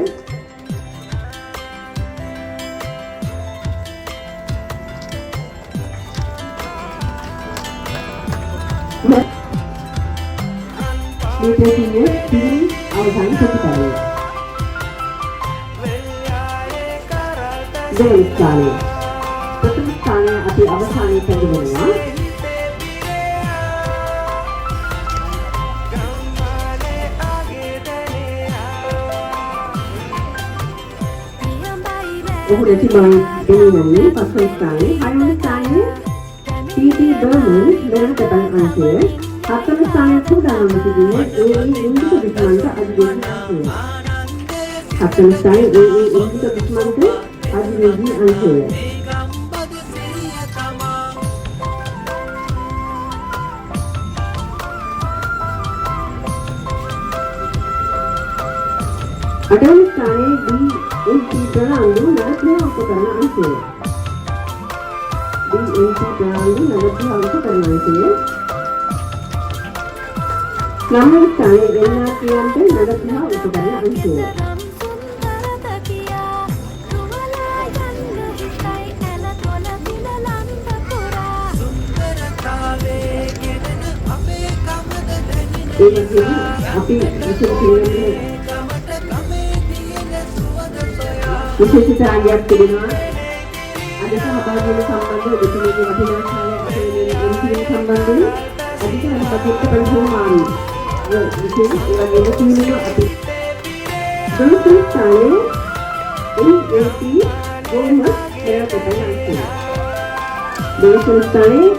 මේකේ තියෙන අවසන් ප්‍රතිපලය දෙවන ස්ථානය ප්‍රථම ස්ථානය අපි අවසානයේ පැමිණෙනවා ඔහු රැකිබායි දෙවියන්ගේ පස්වන ස්ථානයේ හයවන ස්ථානයේ PT බර්මන් මෙරටබල් අංශය හත්වන ස්ථානයේ සූදානම් සිටින්නේ ඉන්දික විස්මන්ත අධිවේගී අංශය හත්වන ස්ථානයේ ඉන්දික විස්මන්ත අධිවේගී අංශය අටවන ස්ථානයේ DNT ප්‍රනාන්දු නවත්වන උපකරණ අංශය DNT ප්‍රනාන්දු නවත්වන උපකරණ අංශය නවවන ස්ථානයේ NRTයන්ට නවත්වන උපකරණ අංශය ඒ වගේම අපි විශේෂ පිළිවෙලේ විශේෂ ආගයක් තිබෙනවා. අද සහභාගී වෙන සම්බන්ධව ඔබතුමීගේ වටිනා කාලය අපේ සම්බන්ධයෙන් අධිකාරී පත්‍රික පරිසමාරි. විශේෂ ඒ වගේම තියෙනවා අපි දොස්තරස්ථානයේ NAP ගෝමස් මෙරටපලන්සේ. දොස්තරස්ථානයේ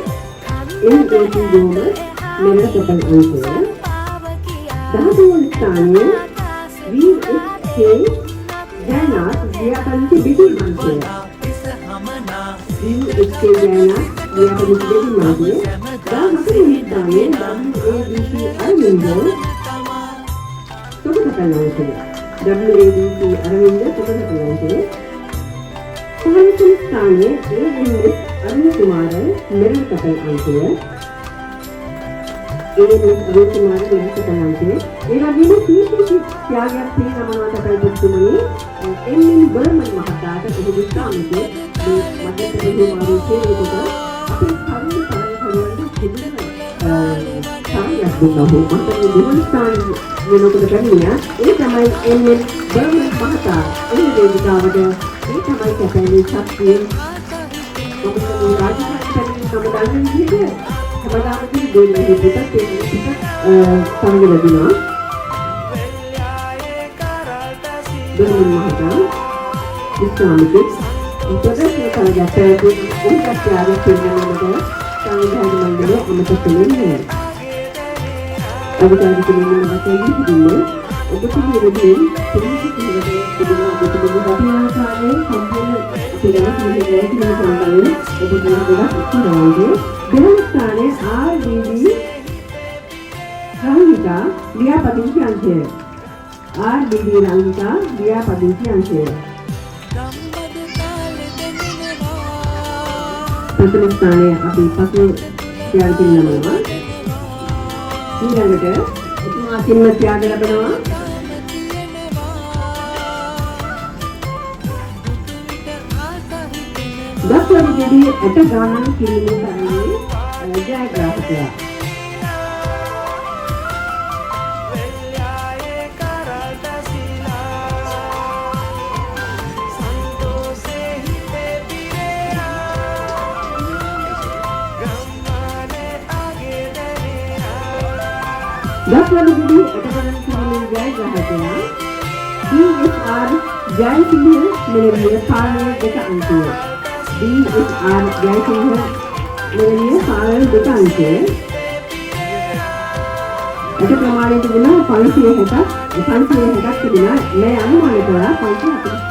NAP ගෝමස් මෙරටපලන්සේ. දහතුන් ස්ථානයේ VSK ජයනාත් ව්‍යාපෘති බිදුමන්සේ. VSK ජයනාත් ව්‍යාපෘති බිදුමන්සේ. දහතුන් ස්ථානයේ WABC අරවින්ද සුබකපලන්සේ. WABC අරවින්ද සුබකපලන්සේ. පහළොස්වන ස්ථානයේ ANS අරුණ කුමාර මෙරටපලන්සේ. ඒ වගේම සීසී ත්‍යාගයක් තියෙනවා තමයි පුතුමනි එම්එන් බර්මන් මහතාට ඔබගේ සාමිතේ මේ මැදට ප්‍රතිමාරු කෙරෙකට අපේ කරුණු කරවන්න සිදුවන සාමියක් දුන්නා වූ මතක දෙවන ස්ථාන වෙනකොට ගන්නියා ඒ තමයි එම්එන් බර්මන් මහතා ඒ වේදිකාවට ඒ තමයි කැපෙන්නේ ශක්තිය මොකද මේ රාජකාරී සම්බන්ධයෙන් විදිහට සමාජාමී දෙන්නේ පිටත් සමග ලැබුණා. බර්මන් මහතා ඉස්ලාමික උපදේශක කරගත්ත උන්වහන්සේගේ පිළිගැනීමට සංවිධාන මණ්ඩලය අමතක කළේ නැහැ. අධිකාරී පිළිගැනීමකට ඉදිරියේ ඔබතුමීගේ පිළිසිතිනට තිබුණා ඔබතුමීගේ වටිනාකාරයේ සම්පූර්ණ පිළිගැනීමේ සම්බන්ධයෙන් ඔබතුමීගේ ගොඩක් ඉස්සරහදී දෙවන ස්ථානයේ RDD රංගිකා ලියාපදිංචි අංශය. RDD රංගිකා ලියාපදිංචි අංශය. ප්‍රථම ස්ථානයේ අපි පසු ත්‍යාග පිළිගන්නවා. ඊළඟට එතුමා කින්න ත්‍යාග ලැබෙනවා. දක්වන විදිහේ ඇට ගානන් කිරීමේ තරමේ ජයග්‍රාහකයා. දක්වන විදිහේ ඇට ගානන් කිරීමේ ජයග්‍රාහකයා DSR ජයසිංහ මෙලවිය පාලන දෙක අංකය. DSR ජයසිංහ මෙලවිය පාලන දෙක අංකය. ඒක ප්‍රමාණය තිබුණා 560ක් තිබුණා. මේ අනුමාන කරලා 540